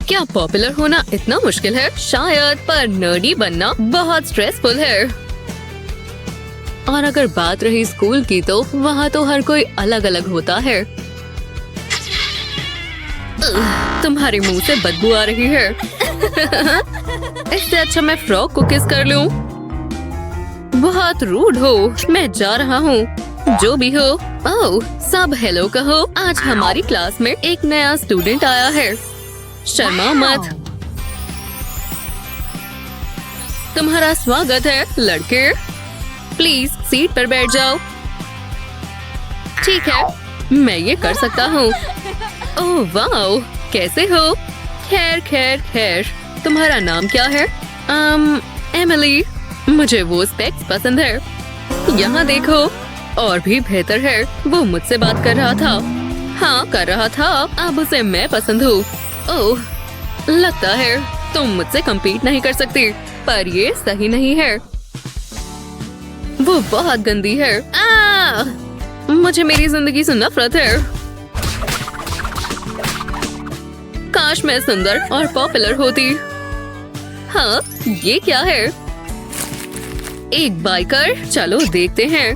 क्या पॉपुलर होना इतना मुश्किल है? शायद, पर नर्डी बनना बहुत स्ट्रेसफुल है। और अगर बात रही स्कूल की तो वहाँ तो हर कोई अलग अलग होता है। तुम्हारे मुंह से बदबू आ रही है। इससे अच्छा मैं फ्रॉक को किस कर लूं। बहुत रूड हो। मैं जा रहा हूँ। जो भी हो। ओह, सब हेलो कहो। आज हमारी क्लास में एक नया स्टूडेंट आया है। शर्मा मत। तुम्हारा स्वागत है लड़के। प्लीज सीट पर बैठ जाओ। ठीक है, मैं ये कर सकता हूँ। ओह वाओ, कैसे हो? खैर खैर खैर, तुम्हारा नाम क्या है? एमिली। मुझे वो स्पेक्स पसंद है। यहाँ देखो, और भी बेहतर है। वो मुझसे बात कर रहा था। हाँ, कर रहा था। अब उसे मैं पसंद हूँ। ओह, लगता है तुम मुझसे कम्पीट नहीं कर सकती, पर ये सही नहीं है। वो बहुत गंदी है। मुझे मेरी जिंदगी से नफरत है। काश मैं सुंदर और पॉपुलर होती। हाँ, ये क्या है? एक बाइकर। चलो देखते हैं।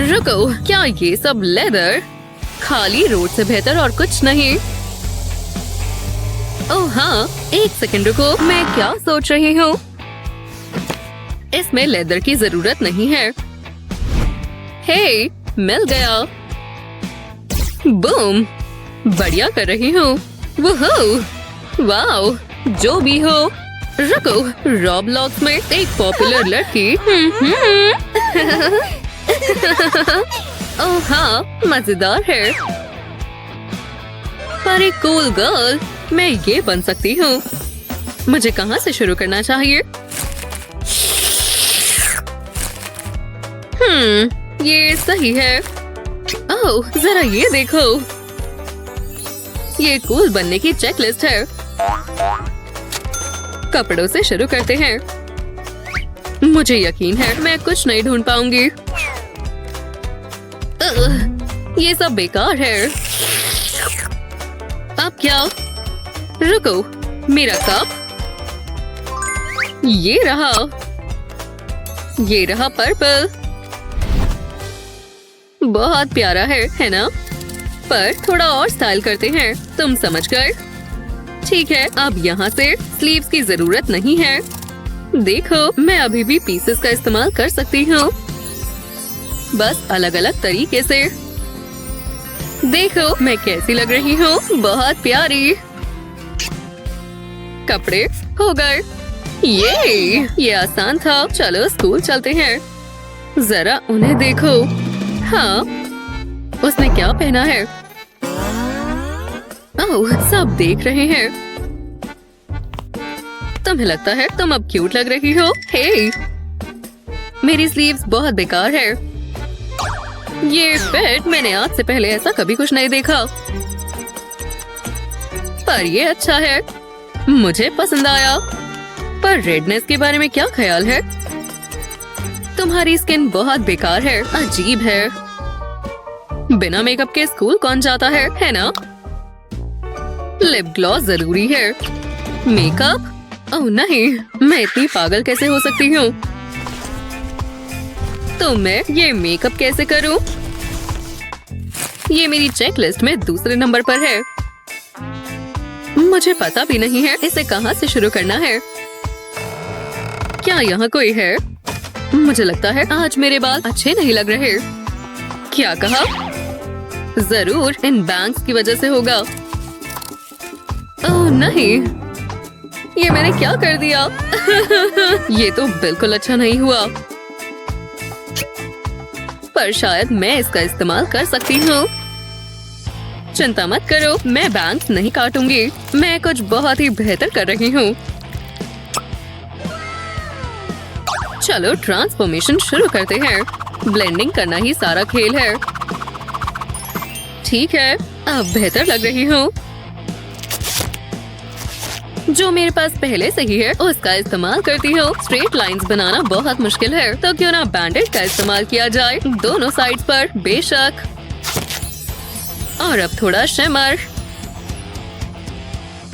रुको, क्या ये सब लेदर? खाली रोड से बेहतर और कुछ नहीं। ओह हाँ, एक सेकंड रुको। मैं क्या सोच रही हूँ? इसमें लेदर की जरूरत नहीं है। हे, मिल गया। बूम, बढ़िया कर रही हूँ। वोहो, वाओ, जो भी हो। रुको, रॉबलॉक्स में एक पॉपुलर लड़की। ओह हाँ, मजेदार है। पर एक कूल गर्ल, मैं ये बन सकती हूँ। मुझे कहाँ से शुरू करना चाहिए? ये सही है। ओह, जरा ये देखो। ये कूल बनने की चेकलिस्ट है। कपड़ों से शुरू करते हैं। मुझे यकीन है मैं कुछ नहीं ढूंढ पाऊंगी। ये सब बेकार है। अब क्या? रुको, मेरा कप। ये रहा पर्पल। बहुत प्यारा है ना? पर थोड़ा और स्टाइल करते हैं। तुम समझ गए? ठीक है, अब यहाँ से स्लीव्स की जरूरत नहीं है। देखो, मैं अभी भी पीसेस का इस्तेमाल कर सकती हूँ, बस अलग अलग तरीके से। देखो मैं कैसी लग रही हूँ। बहुत प्यारी। कपड़े हो गए। ये आसान था। चलो स्कूल चलते हैं। जरा उन्हें देखो। हाँ, उसने क्या पहना है? ओह, सब देख रहे हैं। तुम्हें लगता है तुम अब क्यूट लग रही हो? हे, मेरी स्लीव्स बहुत बेकार है। ये फिट, मैंने आज से पहले ऐसा कभी कुछ नहीं देखा। पर ये अच्छा है, मुझे पसंद आया। पर रेडनेस के बारे में क्या ख्याल है? तुम्हारी स्किन बहुत बेकार है, अजीब है। बिना मेकअप के स्कूल कौन जाता है ना? लिप ग्लॉस जरूरी है। मेकअप? ओह नहीं, मैं इतनी पागल कैसे हो सकती हूँ? तो मैं ये मेकअप कैसे करूँ? ये मेरी चेकलिस्ट में दूसरे नंबर पर है। मुझे पता भी नहीं है इसे कहाँ से शुरू करना है। क्या यहाँ कोई है? मुझे लगता है आज मेरे बाल अच्छे नहीं लग रहे। क्या कहा? जरूर इन बैंग्स की वजह से होगा। ओह नहीं, ये मैंने क्या कर दिया? ये तो बिल्कुल अच्छा नहीं हुआ। पर शायद मैं इसका इस्तेमाल कर सकती हूँ। चिंता मत करो, मैं बैंग्स नहीं काटूंगी। मैं कुछ बहुत ही बेहतर कर रही हूँ। चलो ट्रांसफॉर्मेशन शुरू करते हैं। ब्लेंडिंग करना ही सारा खेल है। ठीक है, अब बेहतर लग रही हूँ। जो मेरे पास पहले से ही है उसका इस्तेमाल करती हूँ। स्ट्रेट लाइंस बनाना बहुत मुश्किल है, तो क्यों ना बैंडेड का इस्तेमाल किया जाए दोनों साइड्स पर। बेशक। और अब थोड़ा शिमर।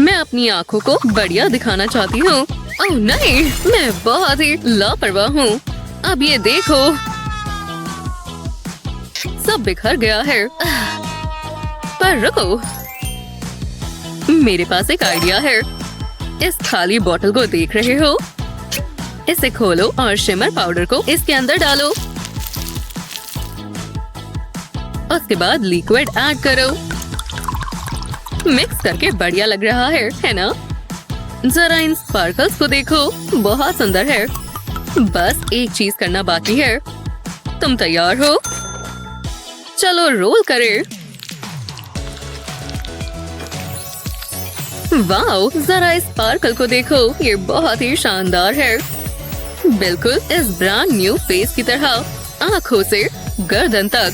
मैं अपनी आँखों को बढ़िया दिखाना चाहती हूँ। ओह नहीं, मैं बहुत ही लापरवाह हूँ। अब ये देखो, सब बिखर गया है। पर रुको, मेरे पास एक आइडिया है। इस खाली बोतल को देख रहे हो? इसे खोलो और शिमर पाउडर को इसके अंदर डालो। उसके बाद लिक्विड ऐड करो। मिक्स करके बढ़िया लग रहा है ना? जरा इन स्पार्कल्स को देखो, बहुत सुंदर है। बस एक चीज करना बाकी है। तुम तैयार हो? चलो रोल करें। वाओ, जरा इस स्पार्कल को देखो, ये बहुत ही शानदार है। बिल्कुल इस ब्रांड न्यू फेस की तरह, आँखों से गर्दन तक।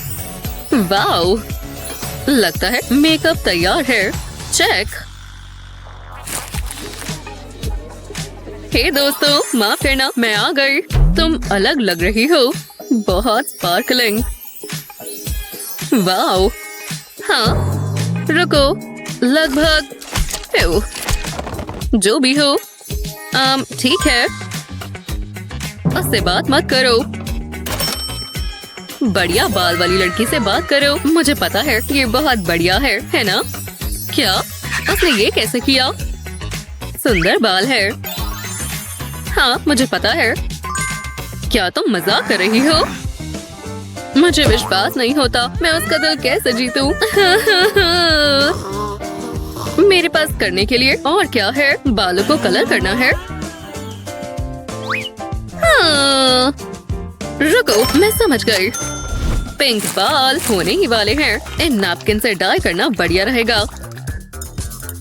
वाओ, लगता है मेकअप तैयार है। चेक। हे दोस्तों, माफ करना, मैं आ गई। तुम अलग लग रही हो, बहुत स्पार्कलिंग। वाओ, हाँ, रुको, लगभग जो भी हो, ठीक है, उससे बात मत करो। बढ़िया बाल वाली लड़की से बात करो। मुझे पता है ये बहुत बढ़िया है ना? क्या उसने ये कैसे किया? सुंदर बाल है। हाँ, मुझे पता है। क्या तुम मजाक कर रही हो? मुझे विश्वास नहीं होता। मैं उसका दिल कैसे जीतूं? मेरे पास करने के लिए और क्या है? बालों को कलर करना है। हाँ, रुको, मैं समझ गई। पिंक बाल होने ही वाले हैं। इन नैपकिन से डाई करना बढ़िया रहेगा।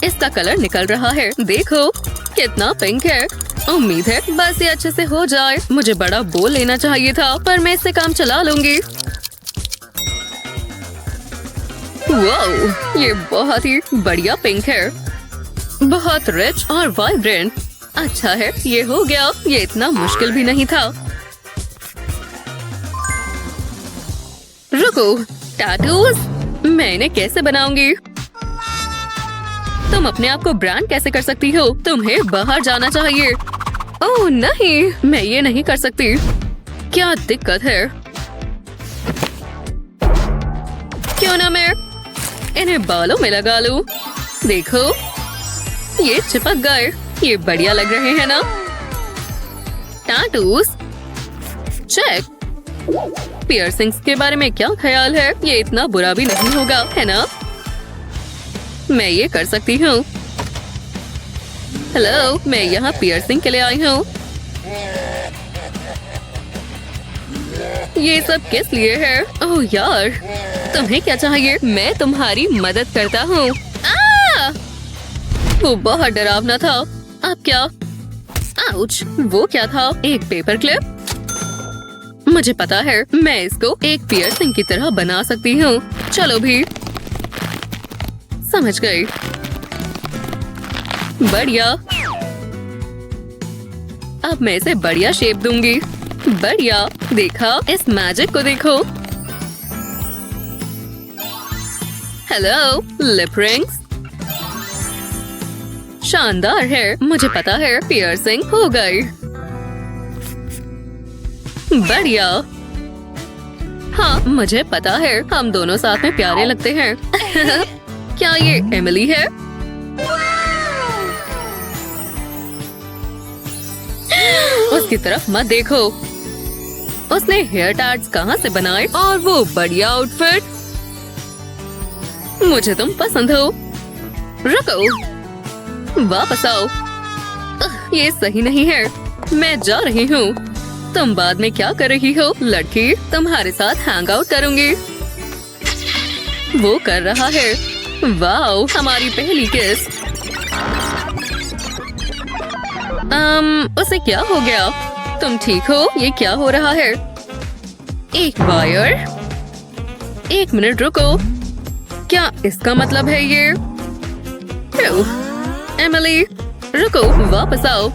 इसका कलर निकल रहा है, देखो कितना पिंक है। उम्मीद है बस ये अच्छे से हो जाए। मुझे बड़ा बोल लेना चाहिए था, पर मैं इससे काम चला लूंगी। वाओ, ये बहुत ही बढ़िया पिंक है, बहुत रिच और वाइब्रेंट। अच्छा है, ये हो गया। ये इतना मुश्किल भी नहीं था। रुको, टैटूज मैं इन्हें कैसे बनाऊंगी? तुम अपने आप को ब्रांड कैसे कर सकती हो? तुम्हें बाहर जाना चाहिए। ओह नहीं, मैं ये नहीं कर सकती। क्या दिक्कत है? क्यों ना मैं इन्हें बालों में लगा लूं? देखो, ये चिपक गए। ये बढ़िया लग रहे हैं ना? Tattoos check. पियर्सिंग्स के बारे में क्या ख्याल है? ये इतना बुरा भी नहीं होगा, है ना? मैं ये कर सकती हूँ। हेलो, मैं यहाँ पियर्सिंग के लिए आई हूँ। ये सब किस लिए है? ओह यार, तुम्हें क्या चाहिए? मैं तुम्हारी मदद करता हूँ। वो बहुत डरावना था। अब क्या? आउच, वो क्या था? एक पेपर क्लिप? मुझे पता है, मैं इसको एक पियर्सिंग की तरह बना सकती हूँ। चलो भी, समझ गई। बढ़िया। अब मैं इसे बढ़िया शेप दूंगी। बढ़िया, देखा? इस मैजिक को देखो। हेलो, लिप रिंग्स शानदार है। मुझे पता है, पियर्सिंग हो गई। बढ़िया। हाँ, मुझे पता है, हम दोनों साथ में प्यारे लगते हैं। क्या ये एमिली है? उसकी तरफ मत देखो। उसने हेयर टैग्स कहाँ से बनाए? और वो बढ़िया आउटफिट। मुझे तुम पसंद हो। रुको, वापस आओ। ये सही नहीं है। मैं जा रही हूँ। तुम बाद में क्या कर रही हो? लड़की, तुम्हारे साथ हैंग आउट करूंगी। वो कर रहा है। वाओ, हमारी पहली किस। उसे क्या हो गया? तुम ठीक हो? ये क्या हो रहा है? एक वायर। एक मिनट रुको, क्या इसका मतलब है ये? एमिली, रुको, वापस आओ।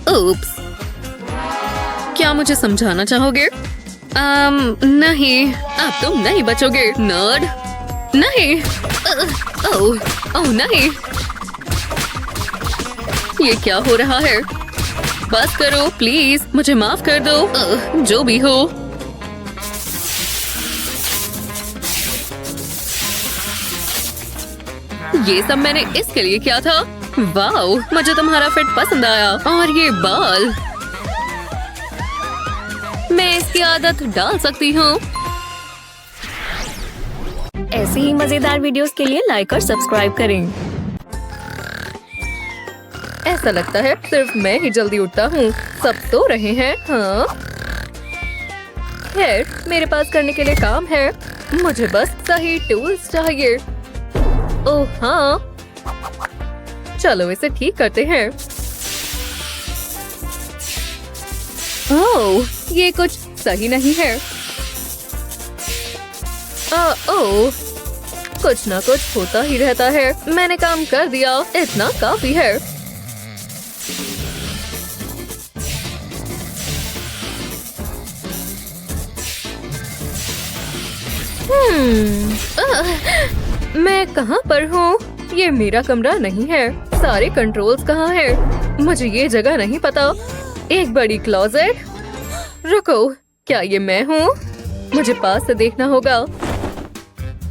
उप्स, क्या मुझे समझाना चाहोगे? नहीं, अब तुम नहीं बचोगे, नर्ड। नहीं। ओह नहीं। ये क्या हो रहा है? बस करो प्लीज, मुझे माफ कर दो। जो भी हो। ये सब मैंने इसके लिए किया था। वाओ, मुझे तुम्हारा फिट पसंद आया। और ये बाल, मैं इसकी आदत डाल सकती हूँ। ऐसी ही मजेदार वीडियोस के लिए लाइक और सब्सक्राइब करें। ऐसा लगता है सिर्फ मैं ही जल्दी उठता हूँ, सब सो रहे हैं। हाँ, खैर मेरे पास करने के लिए काम है। मुझे बस सही टूल्स चाहिए। ओह हाँ, चलो इसे ठीक करते हैं। ओह, ये कुछ सही नहीं है। ओह, कुछ ना कुछ होता ही रहता है। मैंने काम कर दिया, इतना काफी है। मैं कहाँ पर हूँ? ये मेरा कमरा नहीं है। सारे कंट्रोल्स कहाँ हैं? मुझे ये जगह नहीं पता। एक बड़ी क्लोजेट। रुको, क्या ये मैं हूँ? मुझे पास से देखना होगा।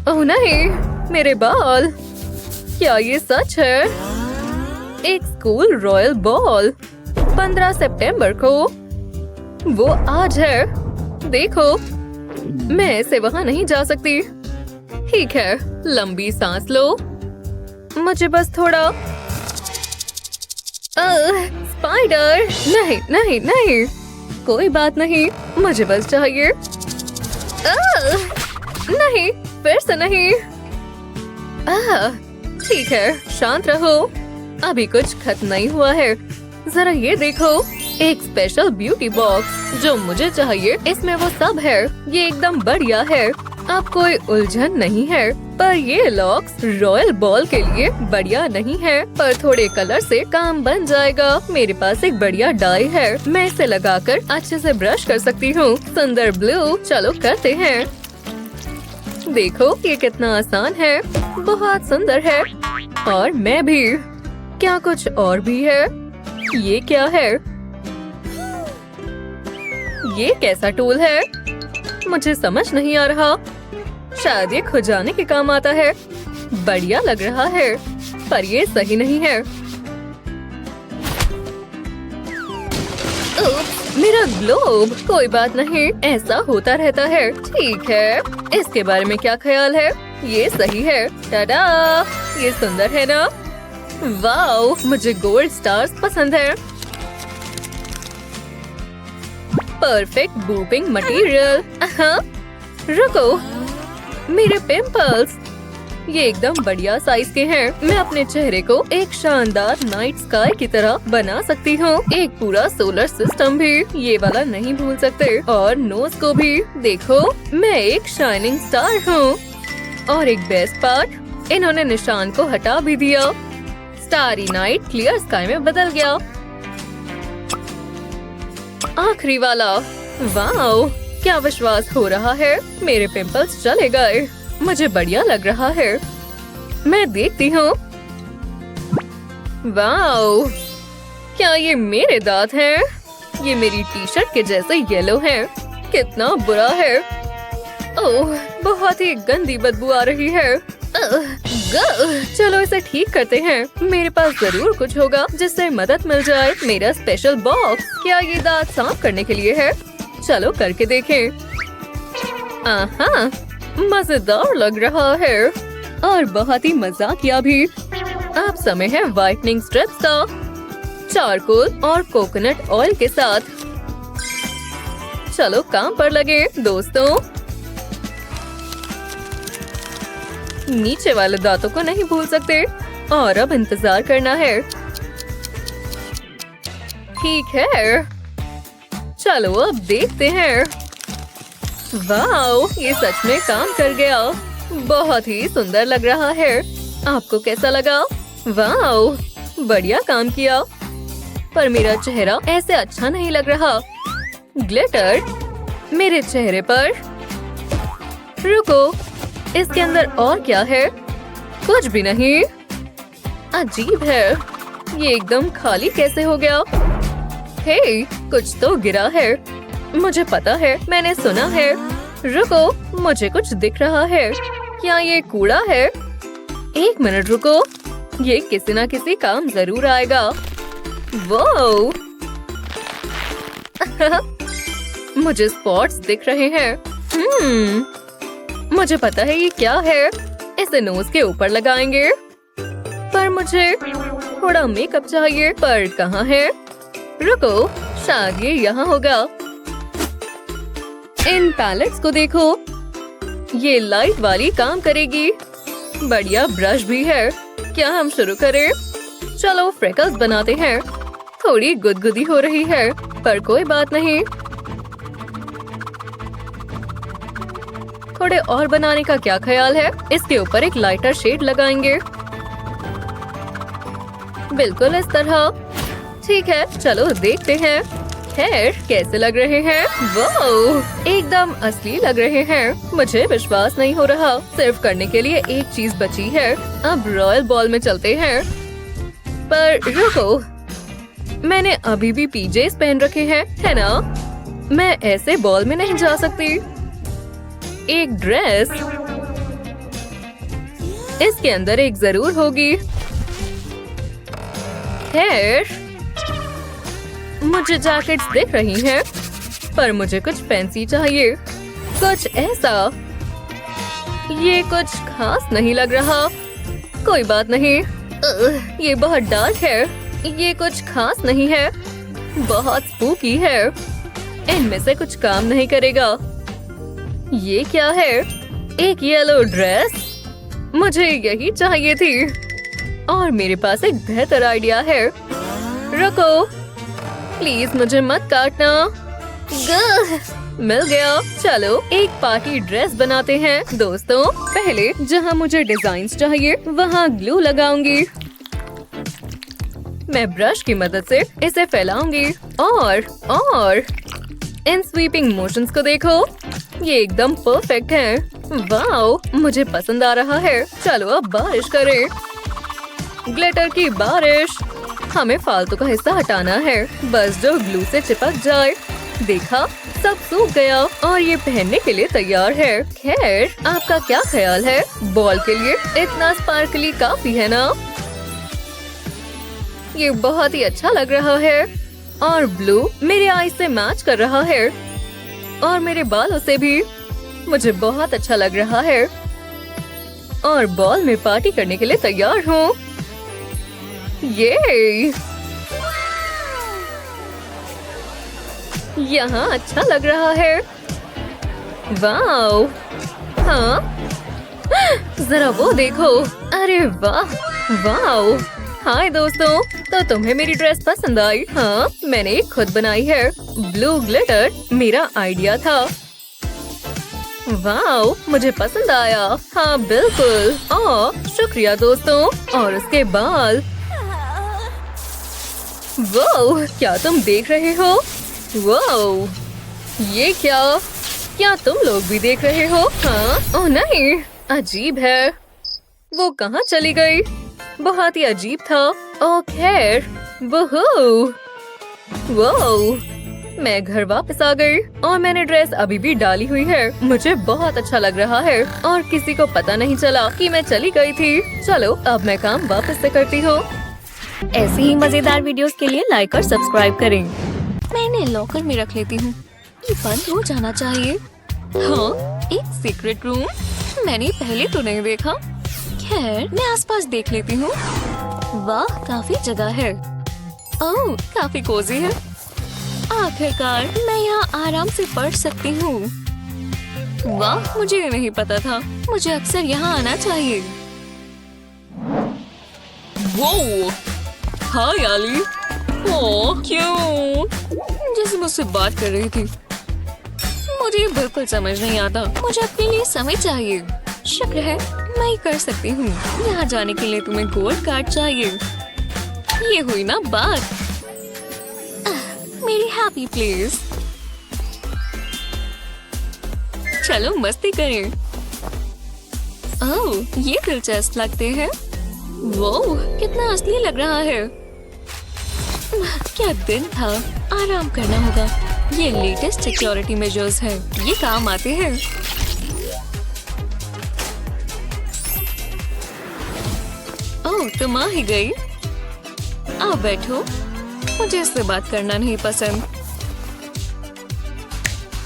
ओह नहीं, मेरे बाल। क्या ये सच है? एक स्कूल रॉयल बॉल 15 सितंबर को। वो आज है। देखो, मैं ऐसे वहाँ नहीं जा सकती। ठीक है, लंबी सांस लो। मुझे बस थोड़ा स्पाइडर। नहीं नहीं नहीं, कोई बात नहीं, मुझे बस चाहिए। नहीं, फिर से नहीं। ठीक है, शांत रहो। अभी कुछ खत्म नहीं हुआ है। जरा ये देखो, एक स्पेशल ब्यूटी बॉक्स जो मुझे चाहिए। इसमें वो सब है। ये एकदम बढ़िया है। अब कोई उलझन नहीं है। पर ये लॉक्स रॉयल बॉल के लिए बढ़िया नहीं है, पर थोड़े कलर से काम बन जाएगा। मेरे पास एक बढ़िया डाई है, मैं इसे लगाकर अच्छे से ब्रश कर सकती हूँ। सुंदर ब्लू, चलो करते हैं। देखो ये कितना आसान है, बहुत सुंदर है। और मैं भी। क्या कुछ और भी है? ये क्या है? ये कैसा टूल है? मुझे समझ नहीं आ रहा। शायद ये खुजाने के काम आता है। बढ़िया लग रहा है, पर ये सही नहीं है। मेरा ग्लोब। कोई बात नहीं, ऐसा होता रहता है। ठीक है, इसके बारे में क्या ख्याल है? ये सही है। टाडा, ये सुंदर है ना? वाओ, मुझे गोल्ड स्टार्स पसंद है। Perfect booping material. रुको, मेरे पिंपल्स। ये एकदम बढ़िया साइज के हैं। मैं अपने चेहरे को एक शानदार नाइट स्काई की तरह बना सकती हूँ। एक पूरा सोलर सिस्टम भी, ये वाला नहीं भूल सकते। और नोज को भी देखो, मैं एक शाइनिंग स्टार हूँ। और एक बेस्ट पार्ट, इन्होंने निशान को हटा भी दिया। स्टारी नाइट क्लियर स्काई में बदल गया। आखिरी वाला। वाओ, क्या विश्वास हो रहा है। मेरे पिंपल्स चले गए। मुझे बढ़िया लग रहा है। मैं देखती हूँ। वाओ, क्या ये मेरे दांत हैं? ये मेरी टी शर्ट के जैसे येलो हैं। कितना बुरा है। ओह, बहुत ही गंदी बदबू आ रही है। चलो इसे ठीक करते हैं। मेरे पास जरूर कुछ होगा जिससे मदद मिल जाए। मेरा स्पेशल बॉक्स। क्या ये दांत साफ करने के लिए है? चलो करके देखें। आहा, मजेदार लग रहा है और बहुत ही मजाकिया भी। अब समय है व्हाइटनिंग स्ट्रिप्स का। चारकोल और कोकोनट ऑयल के साथ। चलो काम पर लगे दोस्तों। नीचे वाले दांतों को नहीं भूल सकते। और अब इंतजार करना है। ठीक है, चलो अब देखते हैं। वाओ, ये सच में काम कर गया। बहुत ही सुंदर लग रहा है। आपको कैसा लगा? वाओ, बढ़िया काम किया। पर मेरा चेहरा ऐसे अच्छा नहीं लग रहा। ग्लिटर मेरे चेहरे पर। रुको, इसके अंदर और क्या है? कुछ भी नहीं। अजीब है। ये एकदम खाली कैसे हो गया? हे, कुछ तो गिरा है। मुझे पता है, मैंने सुना है। रुको, मुझे कुछ दिख रहा है। क्या ये कूड़ा है? एक मिनट रुको, ये किसी ना किसी काम जरूर आएगा। वो मुझे स्पॉट्स दिख रहे हैं। मुझे पता है ये क्या है। इसे नोज के ऊपर लगाएंगे। पर मुझे थोड़ा मेकअप चाहिए, पर कहाँ है? रुको, शायद ये यहाँ होगा। इन पैलेट्स को देखो, ये लाइट वाली काम करेगी। बढ़िया ब्रश भी है। क्या हम शुरू करें? चलो फ्रेकल्स बनाते हैं। थोड़ी गुदगुदी हो रही है, पर कोई बात नहीं। थोड़े और बनाने का क्या ख्याल है? इसके ऊपर एक लाइटर शेड लगाएंगे। बिल्कुल इस तरह। ठीक है, चलो देखते हैं। खैर, कैसे लग रहे हैं? वाह, एकदम असली लग रहे हैं। मुझे विश्वास नहीं हो रहा। सिर्फ करने के लिए एक चीज बची है। अब रॉयल बॉल में चलते हैं। पर रुको, मैंने अभी भी पीजेस पहन रखे हैं, है ना? मैं ऐसे बॉल में नहीं जा सकती। एक ड्रेस इसके अंदर एक जरूर होगी। खैर, मुझे जैकेट्स दिख रही हैं, पर मुझे कुछ फैंसी चाहिए, कुछ ऐसा। ये कुछ खास नहीं लग रहा। कोई बात नहीं। ये बहुत डार्क है। ये कुछ खास नहीं है। बहुत स्पूकी है। इनमें से कुछ काम नहीं करेगा। ये क्या है? एक येलो ड्रेस। मुझे यही चाहिए थी। और मेरे पास एक बेहतर आइडिया है। रुको, प्लीज मुझे मत काटना। मिल गया। चलो एक पार्टी ड्रेस बनाते हैं। दोस्तों, पहले जहाँ मुझे डिजाइन्स चाहिए वहाँ ग्लू लगाऊंगी। मैं ब्रश की मदद से इसे फैलाऊंगी। और इन स्वीपिंग मोशंस को देखो, ये एकदम परफेक्ट है। वाओ, मुझे पसंद आ रहा है। चलो अब बारिश करें। ग्लिटर की बारिश। हमें फालतू का हिस्सा हटाना है, बस जो ग्लू से चिपक जाए। देखा, सब सूख गया और ये पहनने के लिए तैयार है। खैर, आपका क्या ख्याल है? बॉल के लिए इतना स्पार्कली काफी है ना? ये बहुत ही अच्छा लग रहा है। और ब्लू मेरे आई से मैच कर रहा है और मेरे बालों से भी। मुझे बहुत अच्छा लग रहा है और बॉल में पार्टी करने के लिए तैयार हूँ। ये यहाँ अच्छा लग रहा है। वाओ, हाँ, जरा वो देखो। अरे वाह, वाओ। हाय दोस्तों, तो तुम्हें मेरी ड्रेस पसंद आई? हाँ, मैंने एक खुद बनाई है। ब्लू ग्लिटर मेरा आइडिया था। वाओ, मुझे पसंद आया। हाँ बिल्कुल। शुक्रिया दोस्तों। और उसके बाल। वो, क्या तुम देख रहे हो? वो, ये क्या तुम लोग भी देख रहे हो? हाँ, ओह नहीं, अजीब है। वो कहाँ चली गई? बहुत ही अजीब था। ओह खैर, वो, मैं घर वापस आ गई और मैंने ड्रेस अभी भी डाली हुई है। मुझे बहुत अच्छा लग रहा है और किसी को पता नहीं चला कि मैं चली गई थी। चलो अब मैं काम वापस से करती हूँ। ऐसी ही मजेदार वीडियोस के लिए लाइक और सब्सक्राइब करें। मैं इन्हें लॉकर में रख लेती हूँ। ये बंद हो जाना चाहिए। हाँ, एक सीक्रेट रूम। मैंने पहले तो नहीं देखा। खैर, मैं आसपास देख लेती हूँ। वाह, काफी जगह है। ओह, काफी कोजी है। आखिरकार मैं यहाँ आराम से पढ़ सकती हूँ। वाह, मुझे नहीं पता था। मुझे अक्सर यहाँ आना चाहिए। वो, हाय आली। ओह क्यों? जैसे मुझसे बात कर रही थी। मुझे बिल्कुल समझ नहीं आता। मुझे अपने लिए समय चाहिए। शुक्र है मैं ही कर सकती हूँ। यहाँ जाने के लिए तुम्हें गोल्ड कार्ड चाहिए। ये हुई ना बात। मेरी हैप्पी प्लेस। चलो मस्ती करें। ओह, ये दिलचस्प लगते हैं। वो कितना असली लग रहा है। क्या दिन था, आराम करना होगा। ये लेटेस्ट सिक्योरिटी मेजर्स हैं, ये काम आते हैं। ओह, तुम आ ही गई। आओ बैठो, मुझे इससे बात करना नहीं पसंद।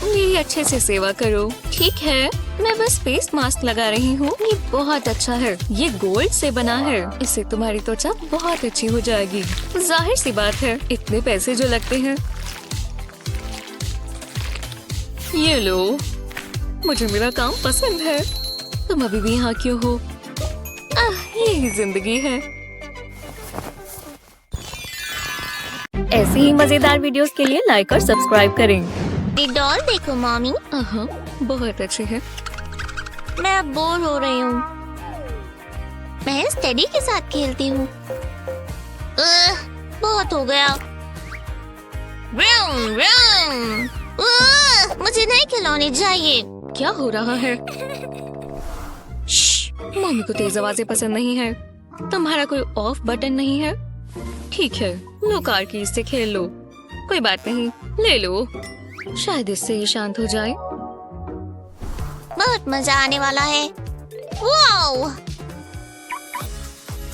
मेरी अच्छे से सेवा करो। ठीक है, मैं बस फेस मास्क लगा रही हूँ। ये बहुत अच्छा है, ये गोल्ड से बना है। इससे तुम्हारी त्वचा बहुत अच्छी हो जाएगी। जाहिर सी बात है, इतने पैसे जो लगते हैं। ये लो, मुझे मेरा काम पसंद है। तुम अभी भी यहाँ क्यों हो? यही जिंदगी है। ऐसी ही मजेदार वीडियोस के लिए लाइक और सब्सक्राइब करें। ये डॉल देखो मॉमी, बहुत अच्छे है। मैं अब बोर हो रही हूँ। मैं स्टडी के साथ खेलती हूँ। बहुत हो गया। Vroom, vroom. मुझे नए खिलौने चाहिए। क्या हो रहा है? मम्मी को तेज आवाजें पसंद नहीं है। तुम्हारा कोई ऑफ बटन नहीं है? ठीक है, लो कार की इससे खेल लो। कोई बात नहीं, ले लो, शायद इससे ये शांत हो जाए। बहुत मजा आने वाला है। वाओ,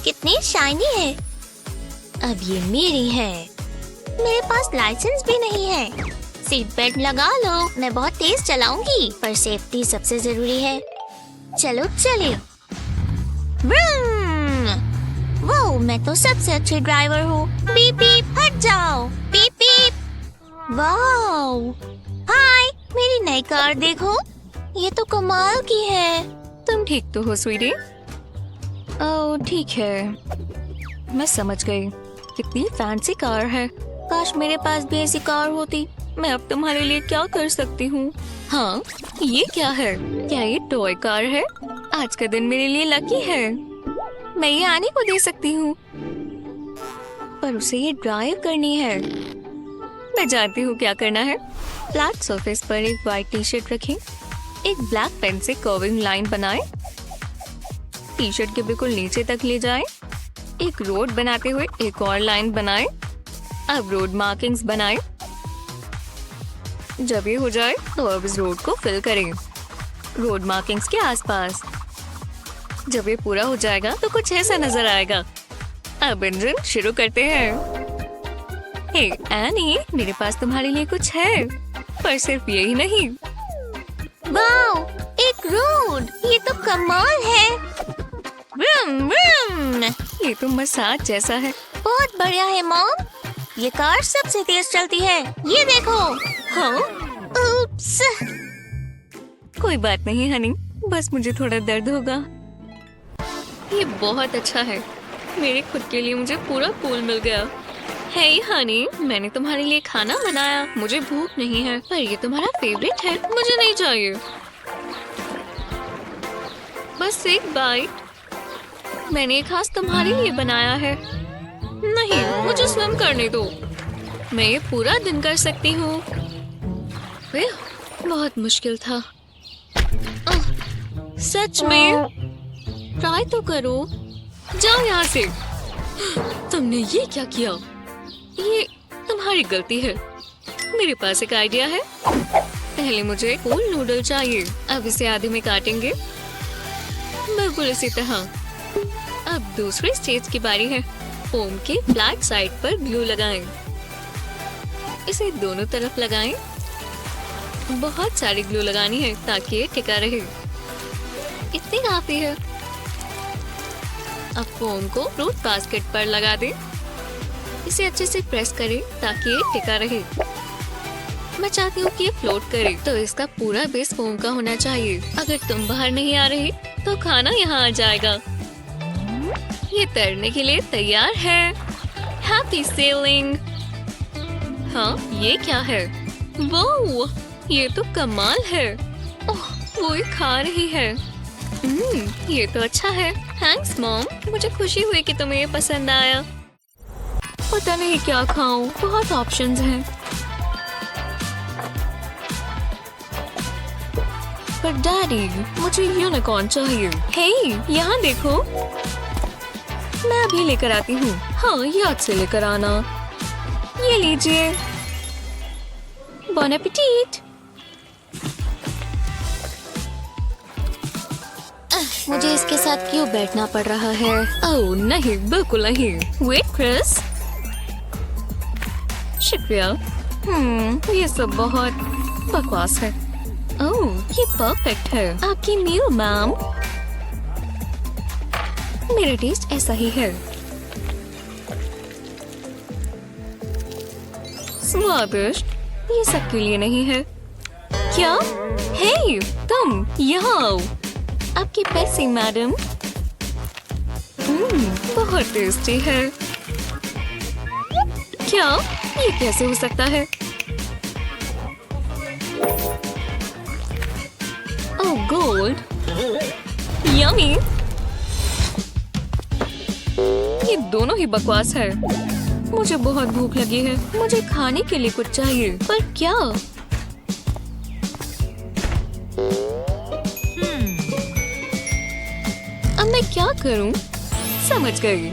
कितनी शाइनी है। अब ये मेरी है। मेरे पास लाइसेंस भी नहीं है। सीट बेल्ट लगा लो, मैं बहुत तेज चलाऊंगी, पर सेफ्टी सबसे जरूरी है। चलो चलिए। वाओ, मैं तो सबसे अच्छे ड्राइवर हूँ। बीप बीप, हट जाओ। Beep beep. वाओ, हाय, मेरी नई कार देखो, ये तो कमाल की है। तुम ठीक तो हो स्वीटी? ओह ठीक है, मैं समझ गई। कितनी फैंसी कार है। काश मेरे पास भी ऐसी कार होती। मैं अब तुम्हारे लिए क्या कर सकती हूँ? हाँ, ये क्या है? क्या ये टॉय कार है? आज का दिन मेरे लिए लकी है। मैं ये आने को दे सकती हूँ, पर उसे ये ड्राइव करनी है। मैं जानती हूँ क्या करना है। फ्लैट सरफेस पर एक व्हाइट टी शर्ट रखें, एक ब्लैक पेन से कर्विंग लाइन बनाएं, टी शर्ट के बिल्कुल नीचे तक ले जाएं, एक रोड बनाते हुए एक और लाइन बनाएं। अब रोड मार्किंग्स बनाएं। जब ये हो जाए तो अब इस रोड को फिल करें रोड मार्किंग्स के आसपास। जब ये पूरा हो जाएगा तो कुछ ऐसा नजर आएगा। अब इंजन शुरू करते हैं। हे एनी, मेरे पास तुम्हारे लिए कुछ है, पर सिर्फ यही नहीं। वाओ, एक रोड, ये तो कमाल है। Vroom, vroom. ये तो मसाज जैसा है। बहुत बढ़िया है मॉम, ये कार सबसे तेज चलती है। ये देखो। हाँ, उप्स। कोई बात नहीं हनी, बस मुझे थोड़ा दर्द होगा। ये बहुत अच्छा है। मेरे खुद के लिए मुझे पूरा पूल मिल गया। हे हनी, मैंने तुम्हारे लिए खाना बनाया। मुझे भूख नहीं है, पर ये तुम्हारा फेवरेट है। मुझे नहीं चाहिए। बस एक बाइट। मैंने एक खास तुम्हारे लिए बनाया है। नहीं, मुझे स्विम करने दो। मैं ये पूरा दिन कर सकती हूँ। बहुत मुश्किल था। सच में? ट्राई तो करो। जाओ यहाँ से। तुमने ये क्या किया? ये तुम्हारी गलती है। मेरे पास एक आइडिया है। पहले मुझे फूल नूडल चाहिए। अब इसे आधे में काटेंगे, बिल्कुल इसी तरह। अब दूसरे स्टेज की बारी है। फोम के फ्लैट साइड पर ग्लू लगाएं। इसे दोनों तरफ लगाएं। बहुत सारी ग्लू लगानी है ताकि ये टिका रहे। इतनी काफी है। अब फोम को फ्रूट बास्केट पर लगा दें। इसे अच्छे से प्रेस करें ताकि ये टिका रहे। मैं चाहती हूँ कि ये फ्लोट करे, तो इसका पूरा बेस फोम का होना चाहिए। अगर तुम बाहर नहीं आ रहे तो खाना यहाँ आ जाएगा। ये तैरने के लिए तैयार है। Happy selling. हाँ, ये क्या है? वाओ, ये तो कमाल है। ओह, वो ये खा रही है। ये तो अच्छा है। थैंक्स मॉम, मुझे खुशी हुई कि तुम्हें ये पसंद आया। पता नहीं क्या खाऊं, बहुत ऑप्शंस हैं। पर डैडी, मुझे यूनिकॉर्न चाहिए। हे, यहाँ देखो। मैं अभी लेकर आती हूँ। हाँ, याद से लेकर आना। ये लीजिए। बॉन एपेटीट। मुझे इसके साथ क्यों बैठना पड़ रहा है? ओह नहीं, बिल्कुल नहीं। वेट क्रिस, शुक्रिया। ये सब बहुत बकवास है। ओह ये परफेक्ट है। आपकी मील मैम। मेरा टेस्ट ऐसा ही है। स्वादिष्ट। ये सबके लिए नहीं है क्या? हे तुम यहाँ आओ। आपके पैसे मैडम। बहुत टेस्टी है। क्या ये कैसे हो सकता है? ओह गोल्ड, यम्मी। ये दोनों ही बकवास है। मुझे बहुत भूख लगी है। मुझे खाने के लिए कुछ चाहिए, पर क्या? अब मैं क्या करूं? समझ गई।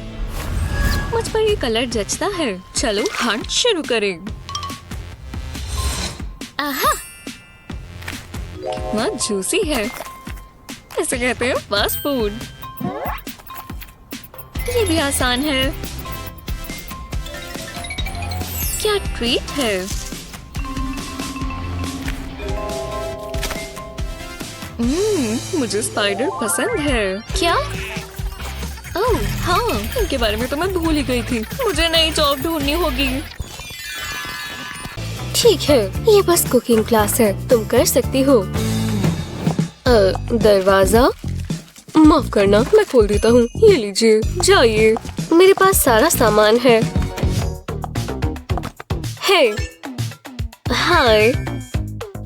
मुझ पर ये कलर जचता है। चलो हंट शुरू करें। आहा, कितना जूसी है। इसे कहते हैं फास्ट फूड। ये भी आसान है। क्या ट्रीट है। मुझे स्पाइडर पसंद है। क्या? ओह हाँ, इनके बारे में तो मैं भूल ही गई थी। मुझे नई जॉब ढूंढनी होगी। ठीक है, ये बस कुकिंग क्लास है, तुम कर सकती हो। दरवाजा माफ करना, मैं खोल देता हूँ। ये लीजिए, जाइए। मेरे पास सारा सामान है। हे, हाय।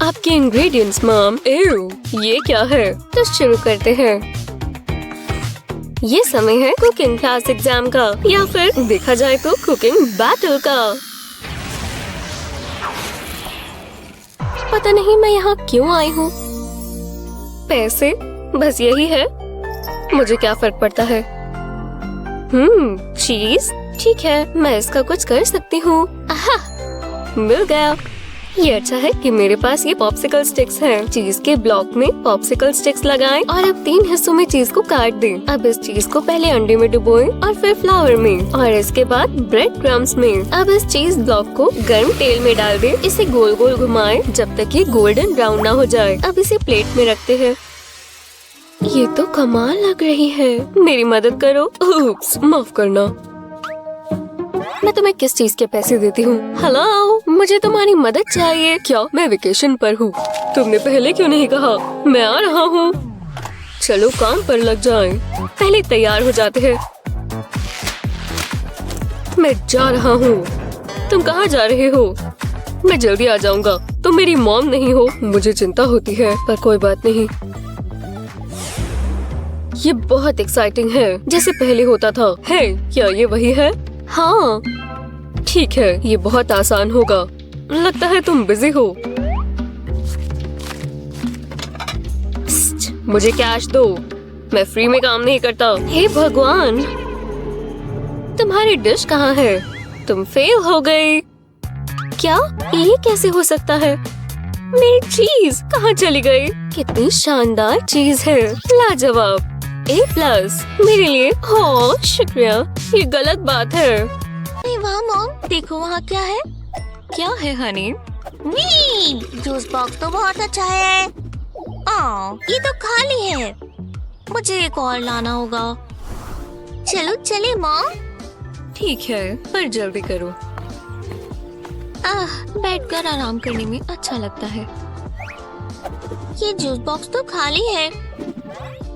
आपके इंग्रेडिएंट्स मैम। एव, ये क्या है? तो शुरू करते हैं। ये समय है कुकिंग क्लास एग्जाम का, या फिर देखा जाए तो कुकिंग बैटल का। पता नहीं मैं यहाँ क्यों आई हूँ। पैसे, बस यही है। मुझे क्या फर्क पड़ता है। चीज, ठीक है, मैं इसका कुछ कर सकती हूँ। आहा, मिल गया। ये अच्छा है कि मेरे पास ये पॉप्सिकल स्टिक्स हैं। चीज के ब्लॉक में पॉप्सिकल स्टिक्स लगाएं और अब 3 हिस्सों में चीज को काट दें। अब इस चीज को पहले अंडे में डुबोएं और फिर फ्लावर में और इसके बाद ब्रेड क्रम्स में। अब इस चीज ब्लॉक को गर्म तेल में डाल दें। इसे गोल गोल घुमाएं जब तक ये गोल्डन ब्राउन ना हो जाए। अब इसे प्लेट में रखते हैं। ये तो कमाल लग रही है। मेरी मदद करो। उप्स, माफ करना। मैं तुम्हें किस चीज के पैसे देती हूँ? हेलो, मुझे तुम्हारी मदद चाहिए। क्या? मैं वेकेशन पर हूँ। तुमने पहले क्यों नहीं कहा? मैं आ रहा हूँ। चलो काम पर लग जाएं। पहले तैयार हो जाते हैं। मैं जा रहा हूँ। तुम कहाँ जा रहे हो? मैं जल्दी आ जाऊंगा। तुम मेरी मॉम नहीं हो। मुझे चिंता होती है, पर कोई बात नहीं। ये बहुत एक्साइटिंग है, जैसे पहले होता था। है, क्या ये वही है? हाँ ठीक है, ये बहुत आसान होगा। लगता है तुम बिजी हो। मुझे कैश दो, मैं फ्री में काम नहीं करता। हे भगवान, तुम्हारी डिश कहाँ है? तुम फेल हो गई। क्या? ये कैसे हो सकता है? मेरी चीज कहाँ चली गई? कितनी शानदार चीज है, लाजवाब। A+ मेरे लिए। हो शुक्रिया, ये गलत बात है। अरे वाह मॉम, देखो वहाँ क्या है। क्या है हनी? जूस बॉक्स तो बहुत अच्छा है। ये तो खाली है। मुझे एक और लाना होगा। चलो चले मॉम। ठीक है, पर जल्दी करो। बैठकर आराम करने में अच्छा लगता है। ये जूस बॉक्स तो खाली है।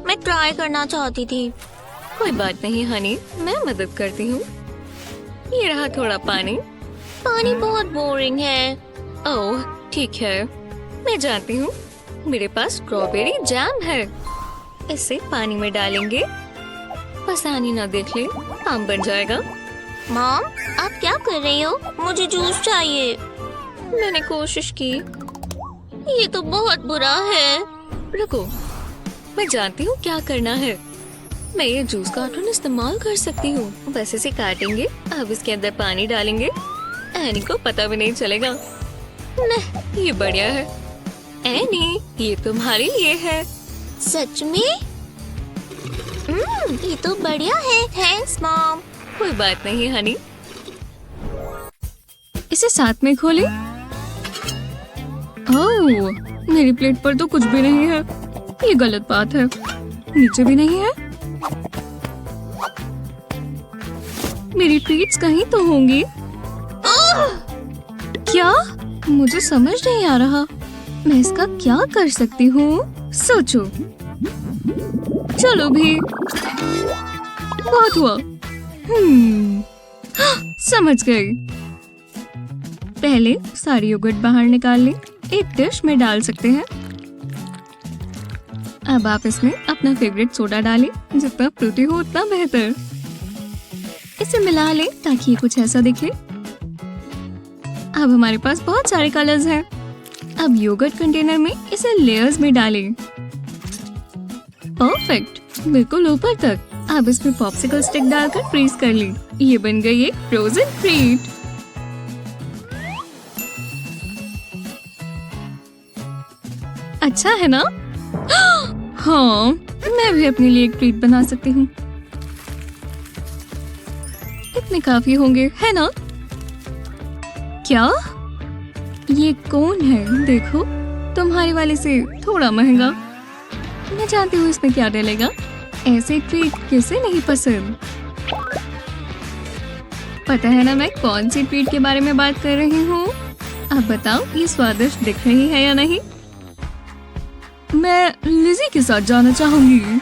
मैं ट्राई करना चाहती थी। कोई बात नहीं हनी, मैं मदद करती हूँ। ये रहा थोड़ा पानी। पानी बहुत बोरिंग है। ओह ठीक है, मैं जानती हूँ। मेरे पास स्ट्रॉबेरी जैम है। इसे पानी में डालेंगे। बस आनी ना देख ले, आम बन जाएगा। मॉम, आप क्या कर रही हो? मुझे जूस चाहिए। मैंने कोशिश की। ये तो बहुत बुरा है। रुको, मैं जानती हूँ क्या करना है। मैं ये जूस कार्टून इस्तेमाल कर सकती हूँ। बस इसे काटेंगे। अब इसके अंदर पानी डालेंगे। एनी को पता भी नहीं चलेगा। नहीं, ये बढ़िया है। एनी, ये तुम्हारे लिए है। सच में? ये तो बढ़िया है। Thanks mom. कोई बात नहीं हनी। इसे साथ में खोले। ओह, मेरी प्लेट पर तो कुछ भी नहीं है। ये गलत बात है। नीचे भी नहीं है। मेरी ट्रीट्स कहीं तो होंगी। क्या? मुझे समझ नहीं आ रहा। मैं इसका क्या कर सकती हूँ? सोचो। चलो भी। बहुत हुआ। समझ गई। पहले सारी योगर्ट बाहर निकाल लें। एक डिश में डाल सकते हैं। अब आप इसमें अपना फेवरेट सोडा डालें। जितना फ्रूटी हो उतना बेहतर। इसे मिला लें ताकि ये कुछ ऐसा दिखे। अब हमारे पास बहुत सारे कलर्स हैं। अब योगर्ट कंटेनर में इसे लेयर्स में डालें। परफेक्ट, बिल्कुल ऊपर तक। अब इसमें पॉप्सिकल स्टिक डालकर फ्रीज कर लें। ये बन गई एक फ्रोजन ट्रीट। अच्छा है ना? हाँ, मैं भी अपने लिए एक ट्रीट बना सकती हूँ। इतने काफी होंगे, है ना? क्या? ये कौन है? देखो, तुम्हारे वाले से थोड़ा महंगा। मैं जानती हूँ इसमें क्या डलेगा। ऐसे ट्रीट किसे नहीं पसंद? पता है ना मैं कौन सी ट्रीट के बारे में बात कर रही हूँ? अब बताओ, ये स्वादिष्ट दिख रही है या नहीं? मैं लिज़ी के साथ जाना चाहूंगी।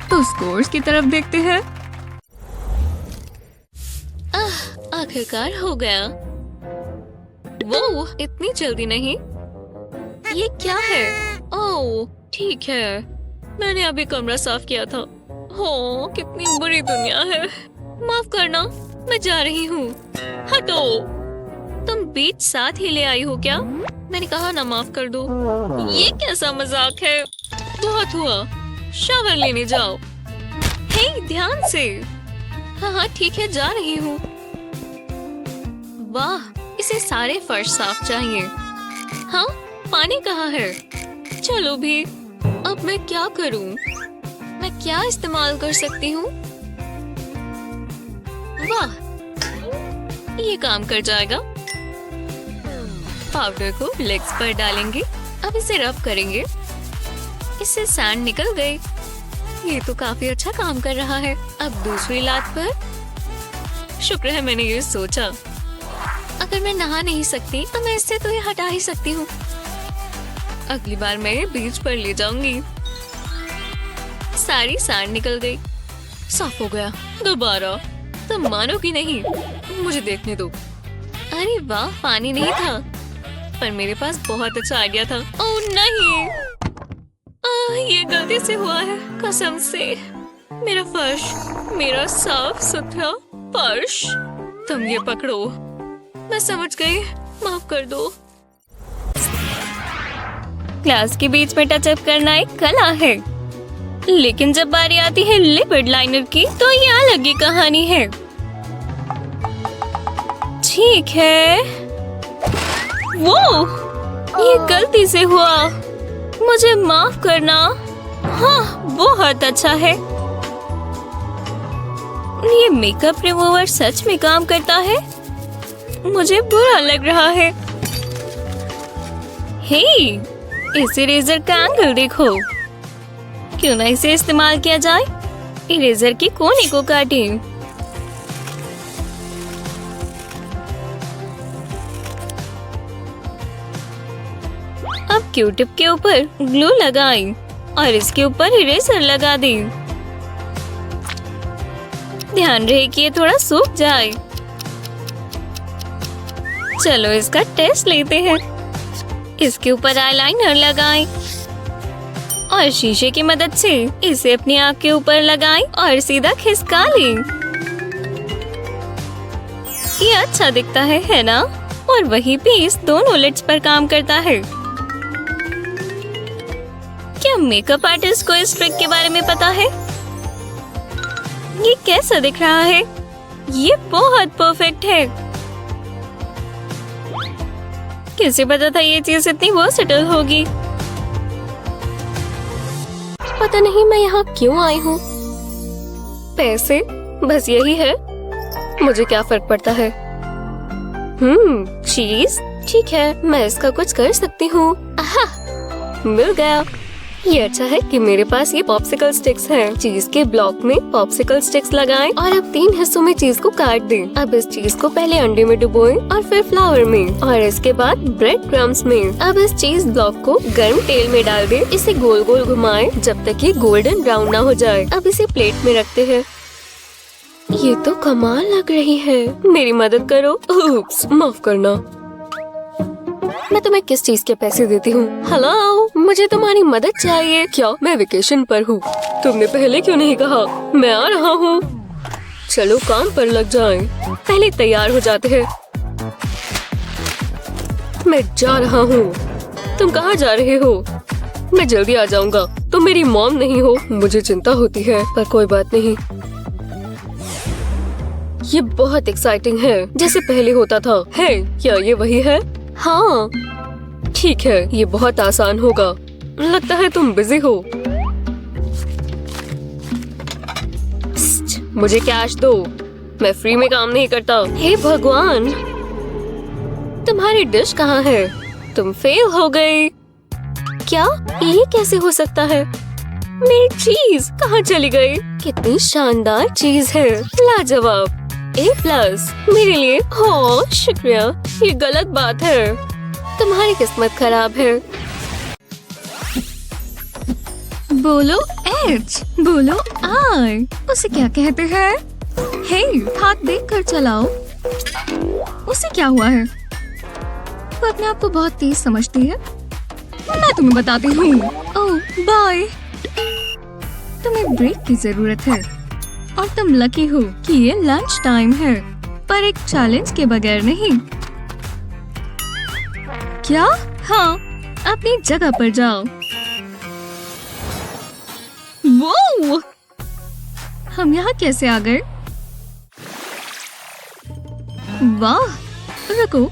तो स्कोर्स की तरफ देखते हैं। आखिरकार हो गया। वो इतनी जल्दी नहीं। ये क्या है? ओह, ठीक है। मैंने अभी कमरा साफ किया था। हो, कितनी बुरी दुनिया है। माफ करना, मैं जा रही हूँ। हटो। तुम बीच साथ ही ले आई हो क्या? मैंने कहा ना माफ कर दो। ये कैसा मजाक है? बहुत हुआ। शावर लेने जाओ। हे, ध्यान से। हाँ हाँ ठीक है, जा रही हूँ। वाह, इसे सारे फर्श साफ चाहिए। हाँ, पानी कहाँ है? चलो भी। अब मैं क्या करूँ? मैं क्या इस्तेमाल कर सकती हूँ? वाह, ये काम कर जाएगा। पाउडर को लेग्स पर डालेंगे। अब इसे रब करेंगे। इससे सैंड निकल गई। ये तो काफी अच्छा काम कर रहा है। अब दूसरी लात पर। शुक्र है मैंने ये सोचा। अगर मैं नहा नहीं सकती तो मैं इससे तो ये हटा ही सकती हूँ। अगली बार मैं ये बीच पर ले जाऊंगी। सारी सैंड निकल गई। साफ हो गया। दोबारा। तुम मानोगी नहीं। मुझे देखने दो। अरे वाह, पानी नहीं था, पर मेरे पास बहुत अच्छा आइडिया था। ओह नहीं, ये गलती से हुआ है। कसम से। मेरा फर्श, मेरा साफ सुथरा फर्श। तुम ये पकड़ो। मैं समझ गई, माफ कर दो। क्लास के बीच में टचअप करना एक कला है, लेकिन जब बारी आती है लिपिड लाइनर की तो ये अलग ही कहानी है। ठीक है। वो, ये गलती से हुआ। मुझे माफ करना। हाँ, बहुत अच्छा है। ये मेकअप रिमूवर सच में काम करता है। मुझे बुरा लग रहा है। हे, इस इरेजर का एंगल देखो। क्यों ना इसे इस्तेमाल किया जाए? इरेजर की कोने को काटें। अब क्यूटिप के ऊपर ग्लू लगाएं और इसके ऊपर इरेजर लगा दें। ध्यान रहे कि ये थोड़ा सूख जाए। चलो इसका टेस्ट लेते हैं। इसके ऊपर आईलाइनर लगाएं और शीशे की मदद से इसे अपनी आँख के ऊपर लगाएं और सीधा खिसका लें। ये अच्छा दिखता है ना? और वही पीस दोनों लिड्स पर काम करता है। क्या मेकअप आर्टिस्ट को इस ट्रिक के बारे में पता है? ये कैसा दिख रहा है? ये बहुत परफेक्ट है। किसे पता था ये चीज इतनी वर्सेटाइल होगी। पता नहीं मैं यहाँ क्यों आई हूँ। पैसे बस यही है, मुझे क्या फर्क पड़ता है। चीज ठीक है, मैं इसका कुछ कर सकती हूँ। मिल गया। ये अच्छा है कि मेरे पास ये पॉप्सिकल स्टिक्स हैं। चीज के ब्लॉक में पॉप्सिकल स्टिक्स लगाएं और अब 3 हिस्सों में चीज को काट दें। अब इस चीज को पहले अंडे में डुबोएं और फिर फ्लावर में और इसके बाद ब्रेड क्रम्स में। अब इस चीज ब्लॉक को गर्म तेल में डाल दें। इसे गोल गोल घुमाएं जब तक ये गोल्डन ब्राउन ना हो जाए। अब इसे प्लेट में रखते हैं। ये तो कमाल लग रही है। मेरी मदद करो। उप्स, माफ करना। मैं तुम्हें किस चीज के पैसे देती हूँ? हेलो, मुझे तुम्हारी मदद चाहिए। क्या मैं वेकेशन पर हूँ? तुमने पहले क्यों नहीं कहा? मैं आ रहा हूँ। चलो काम पर लग जाएं। पहले तैयार हो जाते हैं। मैं जा रहा हूँ। तुम कहाँ जा रहे हो? मैं जल्दी आ जाऊंगा। तुम मेरी मॉम नहीं हो। मुझे चिंता होती है पर कोई बात नहीं। ये बहुत एक्साइटिंग है, जैसे पहले होता था। है क्या ये वही है? हाँ ठीक है, ये बहुत आसान होगा। लगता है तुम बिजी हो। मुझे कैश दो, मैं फ्री में काम नहीं करता। हे भगवान, तुम्हारी डिश कहाँ है? तुम फेल हो गई। क्या ये कैसे हो सकता है? मेरी चीज कहाँ चली गई? कितनी शानदार चीज है, लाजवाब। A+ मेरे लिए। हो शुक्रिया। ये गलत बात है। तुम्हारी किस्मत खराब है। बोलो H, बोलो I, उसे क्या कहते हैं? हे, हाथ देख कर चलाओ। उसे क्या हुआ है? वो अपने आप को बहुत तेज समझती है। मैं तुम्हें बताती हूँ। ओह बाय। तुम्हें ब्रेक की जरूरत है और तुम लकी हो कि ये लंच टाइम है, पर एक चैलेंज के बगैर नहीं। क्या? हाँ, अपनी जगह पर जाओ। वो हम यहाँ कैसे आ गए? वाह, रुको,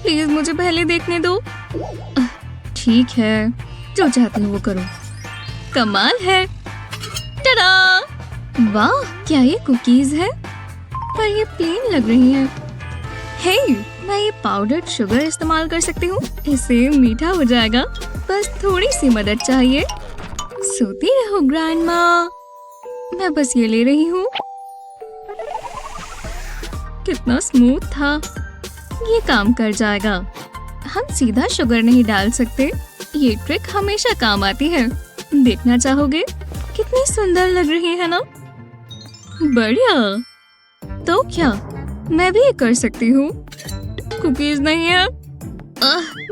प्लीज मुझे पहले देखने दो। ठीक है, जो चाहती हो वो करो। कमाल है। टडा! वाह, क्या ये कुकीज है? पर ये प्लेन लग रही है। हे, मैं ये पाउडर्ड शुगर इस्तेमाल कर सकती हूँ। इससे मीठा हो जाएगा। बस थोड़ी सी मदद चाहिए। सोती रहो ग्रैंडमा। मैं बस ये ले रही हूँ। कितना स्मूथ था। ये काम कर जाएगा। हम सीधा शुगर नहीं डाल सकते। ये ट्रिक हमेशा काम आती है। देखना चाहोगे? कितनी सुंदर लग रही है ना? बढ़िया। तो क्या मैं भी ये कर सकती हूँ? कुकीज नहीं है?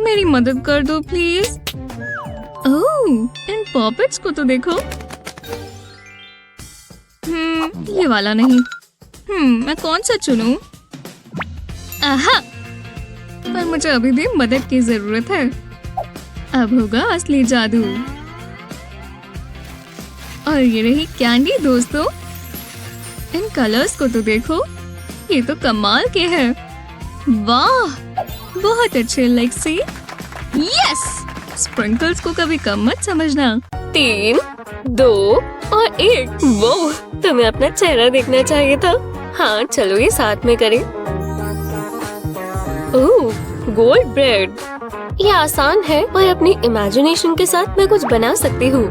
मेरी मदद कर दो प्लीज। ओह, इन पॉपेट्स को तो देखो। ये वाला नहीं। मैं कौन सा चुनूं? आहा, पर मुझे अभी भी मदद की जरूरत है। अब होगा असली जादू। और ये रही कैंडी दोस्तों। इन कलर्स को तो देखो, ये तो कमाल के हैं। वाह, बहुत अच्छे लेक्सी। यस, स्प्रिंकल्स को कभी कम मत समझना। 3, 2 और 1। वो तुम्हें अपना चेहरा देखना चाहिए था। हाँ चलो ये साथ में करें। ओह, गोल्ड ब्रेड। ये आसान है और अपनी इमेजिनेशन के साथ मैं कुछ बना सकती हूँ।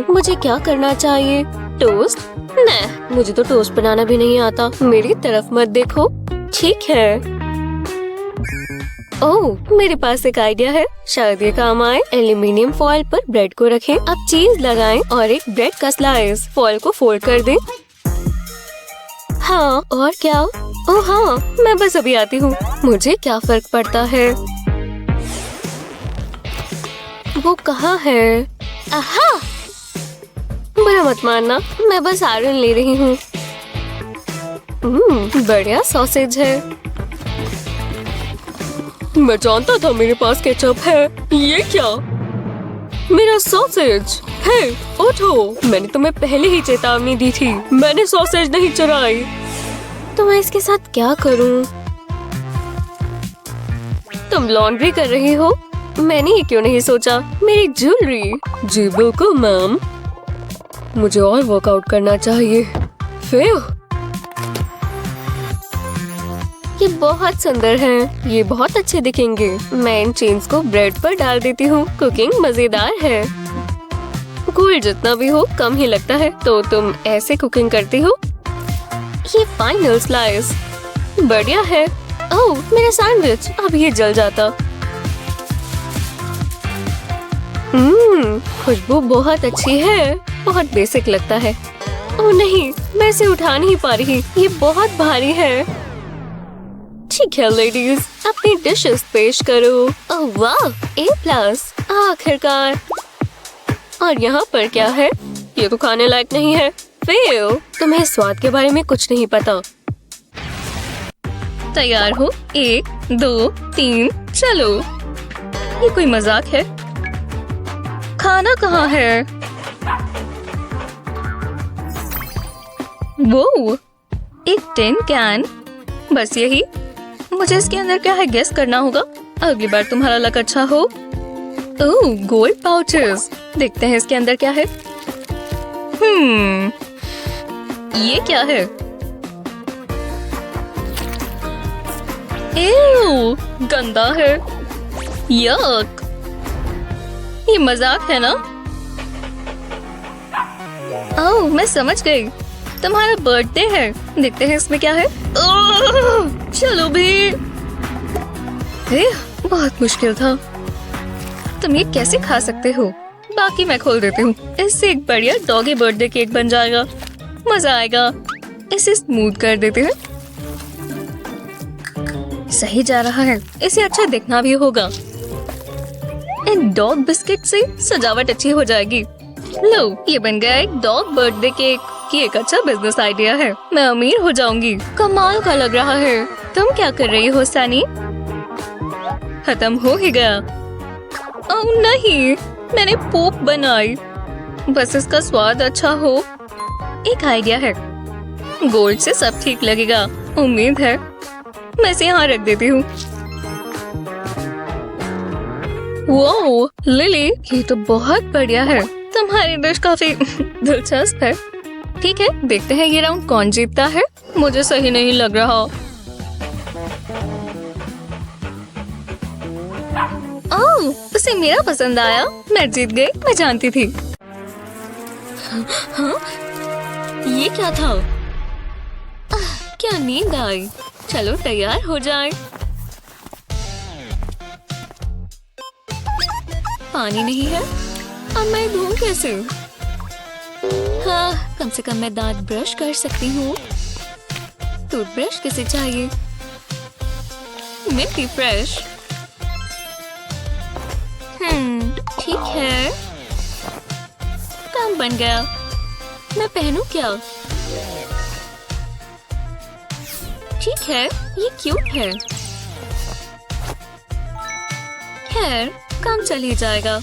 मुझे क्या करना चाहिए? टोस्ट? नहीं, मुझे तो टोस्ट बनाना भी नहीं आता। मेरी तरफ मत देखो। ठीक है। ओह, मेरे पास एक आइडिया है, शायद ये काम आए। एल्यूमिनियम फॉइल पर ब्रेड को रखें। अब चीज लगाएं और एक ब्रेड का स्लाइस। फॉइल को फोल्ड कर दें। हाँ, और क्या? ओह हाँ, मैं बस अभी आती हूँ। मुझे क्या फर्क पड़ता है? वो कहाँ है? आहा! बुरा मत मानना, मैं बस आयरन ले रही हूँ। बढ़िया सॉसेज है। मैं जानता था मेरे पास केचप है। ये क्या? मेरा सॉसेज। हे, उठो, मैंने तुम्हें पहले ही चेतावनी दी थी। मैंने सॉसेज नहीं चुराई। तो मैं इसके साथ क्या करूं? तुम लॉन्ड्री कर रही हो? मैंने ये क्यों नहीं सोचा? मेरी ज्वेलरी। जी बिल्कुल मैम, मुझे और वर्कआउट करना चाहिए। फिर ये बहुत सुंदर हैं। ये बहुत अच्छे दिखेंगे। मैं इन चेन्स को ब्रेड पर डाल देती हूँ। कुकिंग मजेदार है। गोल्ड जितना भी हो कम ही लगता है। तो तुम ऐसे कुकिंग करती हो? ये फाइनल स्लाइस बढ़िया है। ओह मेरा सैंडविच, अब ये जल जाता। खुशबू बहुत अच्छी है। बहुत बेसिक लगता है। ओह नहीं, मैं इसे उठा नहीं पा रही। ये बहुत भारी है। ठीक है लेडीज, अपनी डिशेस पेश करो। ओह वाह, A+, आखिरकार। और यहाँ पर क्या है? ये तो खाने लायक नहीं है। फेल, तुम्हें स्वाद के बारे में कुछ नहीं पता। तैयार हो? 1, 2, 3, चलो। ये कोई मजाक है? खाना कहाँ है? वो एक टिन कैन, बस यही। मुझे इसके अंदर क्या है गेस करना होगा। अगली बार तुम्हारा लक अच्छा हो। ओह गोल्ड पाउचेस, देखते हैं इसके अंदर क्या है। ये क्या है? एव, गंदा है। यक, ये मजाक है ना? ओह मैं समझ गई, तुम्हारा बर्थडे है। देखते हैं इसमें क्या है। चलो भी। बहुत मुश्किल था। तुम ये कैसे खा सकते हो? बाकी मैं खोल देती हूँ। इससे एक बढ़िया डॉगी बर्थडे केक बन जाएगा। मजा आएगा। इसे स्मूथ कर देते हैं। सही जा रहा है। इसे अच्छा दिखना भी होगा। इन डॉग बिस्किट से सजावट अच्छी हो जाएगी। लो, ये बन गया एक डॉग बर्थडे केक। ये एक अच्छा बिजनेस आइडिया है। मैं अमीर हो जाऊंगी। कमाल का लग रहा है। तुम क्या कर रही हो सनी? खत्म हो ही गया। ओह नहीं, मैंने पोप बनाई। बस इसका स्वाद अच्छा हो। एक आइडिया है। गोल्ड से सब ठीक लगेगा। उम्मीद है। मैं इसे यहाँ रख देती हूँ। वो लिली, ये तो बहुत बढ़िया है। तुम्हारी डिश काफी दिलचस्प है। ठीक है, देखते हैं ये राउंड कौन जीतता है। मुझे सही नहीं लग रहा। ओह, उसे मेरा पसंद आया। मैं जीत गई। मैं जानती थी। हाँ? ये क्या था? क्या नींद आई? चलो तैयार हो जाए। पानी नहीं है। अब मैं धोऊं कैसे? हाँ, कम से कम मैं दांत ब्रश कर सकती हूँ। टूथब्रश किसे चाहिए? Milky fresh. ठीक है, काम बन गया। मैं पहनूं क्या? ठीक है, ये क्यूट है। खैर, काम चल ही जाएगा।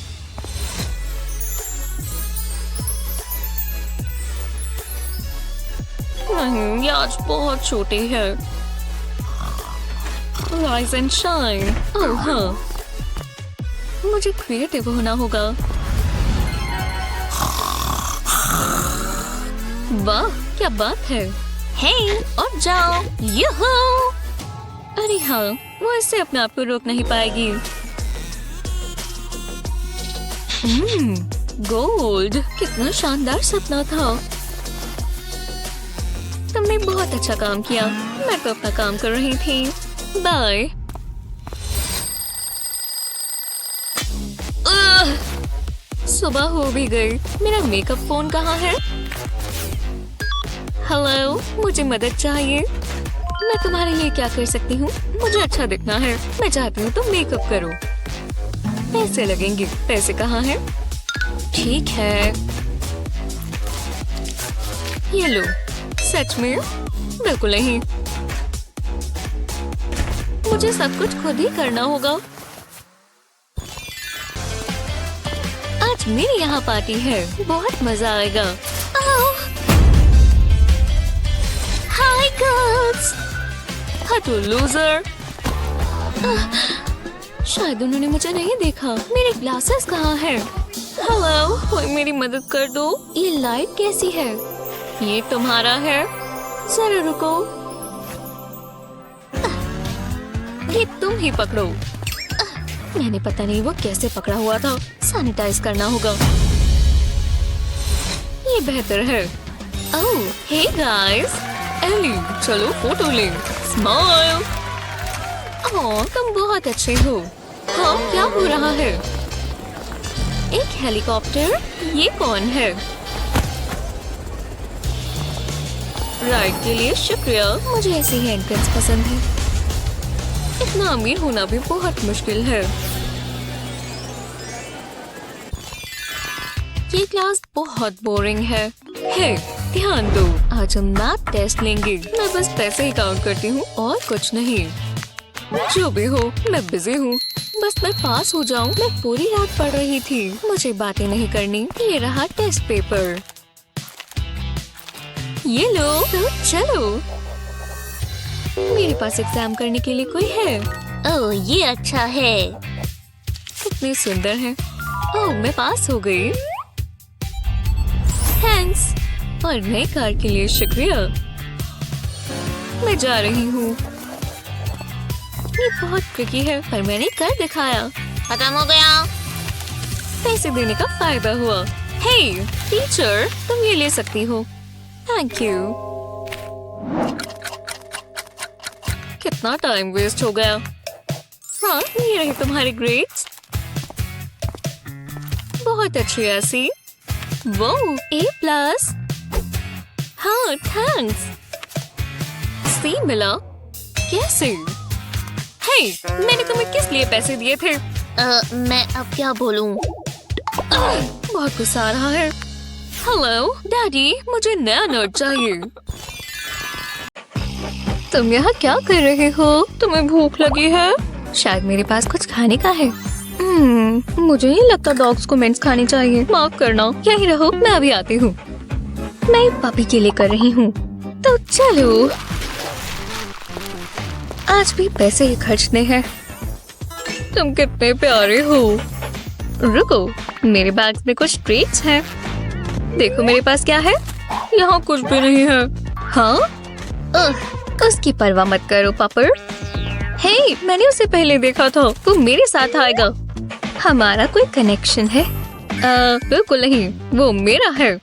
नहीं, ये आज बहुत छोटी है। Rise and shine। ओह हाँ, मुझे क्रिएटिव होना होगा। वाह, क्या बात है। हे, और जाओ। यहो। अरे हाँ, वो इससे अपने आप को रोक नहीं पाएगी। गोल्ड, कितना शानदार सपना था। तुमने बहुत अच्छा काम किया। मैं तो अपना काम कर रही थी। बाय। सुबह हो भी गई। मेरा मेकअप फोन कहाँ है? हेलो, मुझे मदद चाहिए। मैं तुम्हारे लिए क्या कर सकती हूँ? मुझे अच्छा दिखना है। मैं चाहती हूँ तुम मेकअप करो। पैसे लगेंगे। पैसे कहाँ हैं? ठीक है, ये लो। सच में? बिल्कुल नहीं। मुझे सब कुछ खुद ही करना होगा। आज मेरे यहाँ पार्टी है। बहुत मजा आएगा। Hi girls. हटो लूजर। शायद उन्होंने मुझे नहीं देखा। मेरे ग्लासेस कहाँ हैं? हेलो, कोई मेरी मदद कर दो। ये लाइट कैसी है? ये तुम्हारा है? जरा रुको, ये तुम ही पकड़ो। मैंने पता नहीं वो कैसे पकड़ा हुआ था। सैनिटाइज करना होगा। ये बेहतर है। ओह, हे गाइस, एली, चलो फोटो ले। स्माइल। ओह, तुम बहुत अच्छे हो। हाँ, क्या हो रहा है? एक हेलीकॉप्टर? ये कौन है? राइड के लिए शुक्रिया। मुझे ऐसी ही एंट्रेंस पसंद है। इतना अमीर होना भी बहुत मुश्किल है। ये क्लास बहुत बोरिंग है। हे, ध्यान दो, आज हम मैथ टेस्ट लेंगे। मैं बस पैसे ही काउंट करती हूँ और कुछ नहीं। जो भी हो, मैं बिजी हूँ। बस मैं पास हो जाऊँ। मैं पूरी रात पढ़ रही थी। मुझे बातें नहीं करनी। ये रहा टेस्ट पेपर। ये लो, तो चलो। मेरे पास एग्जाम करने के लिए कोई है? ओह, ये अच्छा है। कितने सुंदर हैं। ओह, मैं पास हो गई। थैंक्स। और नई कार के लिए शुक्रिया। मैं जा रही हूँ। ये बहुत ट्रिकी है, पर मैंने कर दिखाया। खत्म हो गया। पैसे देने का फायदा हुआ। हे टीचर, तुम ये ले सकती हो। Thank you. कितना टाइम वेस्ट हो गया। हाँ, ये रही तुम्हारी ग्रेड्स। बहुत अच्छी ऐसी। वो A+। हाँ, थैंक्स। सी मिला? कैसे? हे, मैंने तुम्हें किस लिए पैसे दिए थे? मैं अब क्या बोलूं? बहुत गुस्सा आ रहा है। हेलो डैडी, मुझे नया नोट चाहिए। तुम यहाँ क्या कर रहे हो? तुम्हें भूख लगी है? शायद मेरे पास कुछ खाने का है। मुझे नहीं लगता डॉग्स को मिंट्स खानी चाहिए। माफ करना, यही रहो, मैं अभी आती हूँ। मैं पापी के लिए कर रही हूँ, तो चलो। आज भी पैसे ही खर्चने हैं। तुम कितने प्यारे हो। रुको, मेरे बैग में कुछ ट्रीट्स हैं। देखो मेरे पास क्या है। यहाँ कुछ भी नहीं है। हाँ, उसकी परवाह मत करो पापर। हे, मैंने उसे पहले देखा था। वो मेरे साथ आएगा। हमारा कोई कनेक्शन है? बिल्कुल नहीं, वो मेरा है।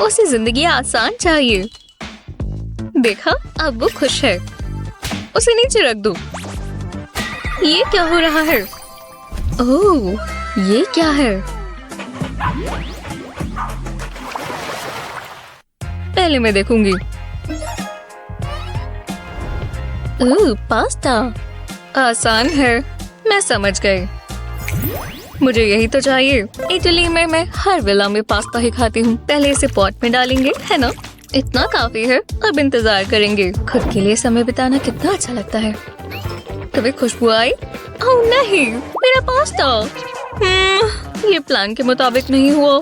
उसे जिंदगी आसान चाहिए। देखा, अब वो खुश है। उसे नीचे रख दो। ये क्या हो रहा है? ओह, ये क्या है? पहले मैं देखूंगी। ओह, पास्ता। आसान है, मैं समझ गई। मुझे यही तो चाहिए। इटली में मैं हर विला में पास्ता ही खाती हूँ। पहले इसे पॉट में डालेंगे, है ना? इतना काफी है। अब इंतजार करेंगे। खुद के लिए समय बिताना कितना अच्छा लगता है। कभी खुशबू आई? ओह नहीं, मेरा पास्ता। ये प्लान के मुताबिक नहीं हुआ,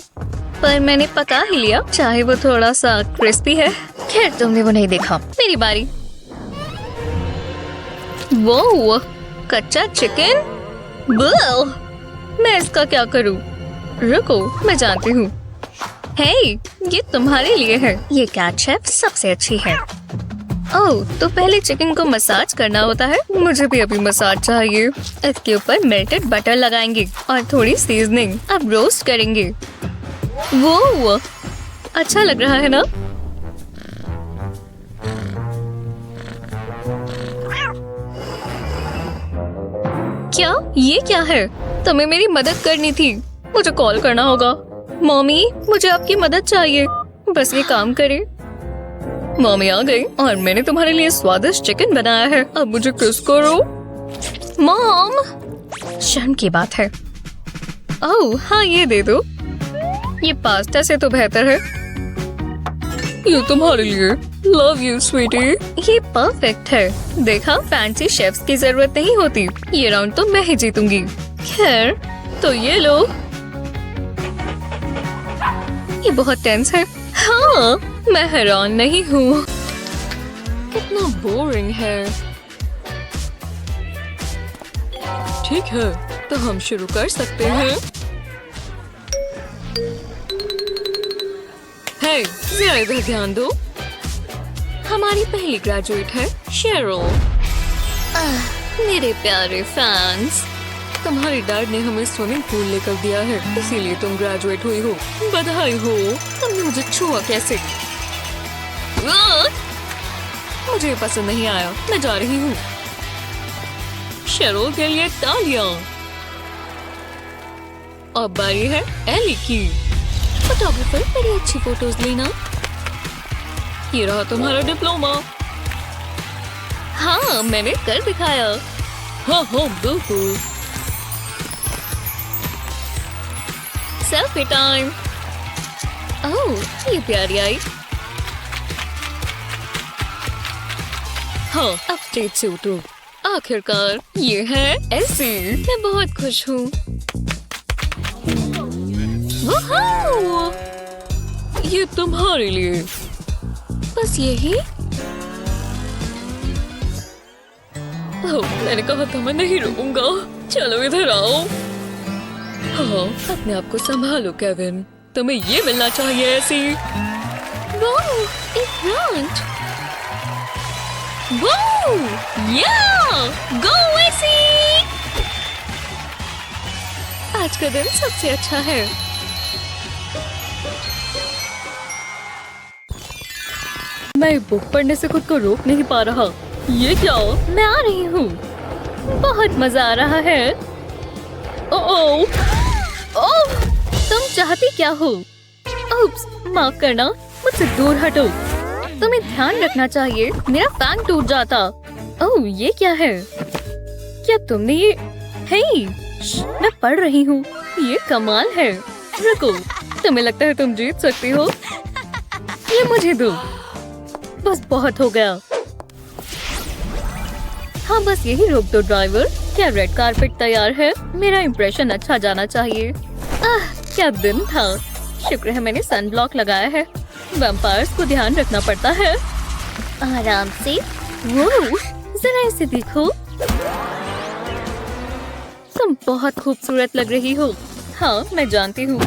पर मैंने पका ही लिया। चाहे वो थोड़ा सा क्रिस्पी है। खैर, तुमने वो नहीं देखा। मेरी बारी। वो कच्चा चिकन। मैं इसका क्या करूं? रुको, मैं जानती हूँ। हे, ये तुम्हारे लिए है। ये केचप सबसे अच्छी है। ओह, तो पहले चिकन को मसाज करना होता है। मुझे भी अभी मसाज चाहिए। इसके ऊपर मेल्टेड बटर लगाएंगे और थोड़ी सीजनिंग। अब रोस्ट करेंगे। वो अच्छा लग रहा है ना? क्या? ये क्या है? तुम्हें मेरी मदद करनी थी। मुझे कॉल करना होगा। मम्मी, मुझे आपकी मदद चाहिए। बस ये काम करे। मम्मी आ गई और मैंने तुम्हारे लिए स्वादिष्ट चिकन बनाया है। अब मुझे किस करो। मॉम, शर्म की बात है। ओह हाँ, ये दे दो। ये पास्ता से तो बेहतर है। ये तुम्हारे लिए। Love you sweetie. ये परफेक्ट है। देखा, फैंसी शेफ्स की जरूरत नहीं होती। ये राउंड तो मैं ही जीतूंगी। खैर, तो ये लो। ये बहुत टेंस है। हाँ, मैं हैरान नहीं हूँ। कितना बोरिंग है। ठीक है, तो हम शुरू कर सकते हैं। हे, जरा इधर ध्यान दो। हमारी पहली ग्रेजुएट है शेरोल। मेरे प्यारे फैंस, तुम्हारे डैड ने हमें स्विमिंग पूल लेकर दिया है, इसीलिए तुम ग्रेजुएट हुई हो। बधाई हो। तुमने मुझे छुआ कैसे? मुझे पसंद नहीं आया, मैं जा रही हूँ। शेरोल के लिए तालियां। अब बारी है एली की। फोटोग्राफर, मेरी अच्छी फोटोज लेना। ये रहा तुम्हारा डिप्लोमा। हाँ, मैंने कर दिखाया। हाँ बिल्कुल। Selfie time. ओह, ये प्यारी आई। हाँ, अब स्टेज से उतरो। आखिरकार ये है ऐसी। मैं बहुत खुश हूँ। ये तुम्हारे लिए। बस यही? मैंने कहा था मैं नहीं रुकूंगा। चलो इधर आओ। हाँ, अपने आप को संभालो केविन, तुम्हें ये मिलना चाहिए ऐसी। वाह, एक ग्रांट। गो ऐसी। आज का दिन सबसे अच्छा है। मैं बुक पढ़ने से खुद को रोक नहीं पा रहा। ये क्या? मैं आ रही हूँ। बहुत मजा आ रहा है। ओह, तुम चाहती क्या हो? उप्स, माफ करना, मुझसे दूर हटो। तुम्हें ध्यान रखना चाहिए, मेरा फैंग टूट जाता। ओह, ये क्या है? क्या तुमने ये? हे, मैं पढ़ रही हूँ। ये कमाल है। रुको, तुम्हें लगता है तुम जीत सकती हो? ये मुझे दो। बस बहुत हो गया। हाँ, बस यही रोक दो ड्राइवर। क्या रेड कारपेट तैयार है? मेरा इंप्रेशन अच्छा जाना चाहिए। क्या दिन था। शुक्र है मैंने सन ब्लॉक लगाया है। वैम्पायर्स को ध्यान रखना पड़ता है। आराम से। वो, जरा इसे देखो। तुम बहुत खूबसूरत लग रही हो। हाँ, मैं जानती हूँ।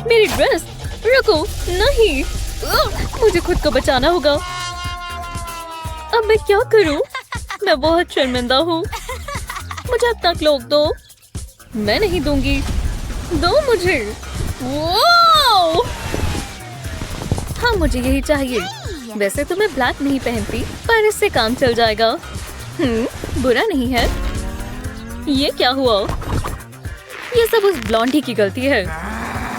मेरी ड्रेस। रुको, नहीं। मुझे खुद को बचाना होगा। अब मैं क्या करूं? मैं बहुत शर्मिंदा हूँ। मुझे अपना क्लोक दो। मैं नहीं दूंगी। दो मुझे। वाओ! हाँ, मुझे यही चाहिए। वैसे तो मैं ब्लैक नहीं पहनती, पर इससे काम चल जाएगा। बुरा नहीं है। ये क्या हुआ? ये सब उस ब्लॉन्डी की गलती है।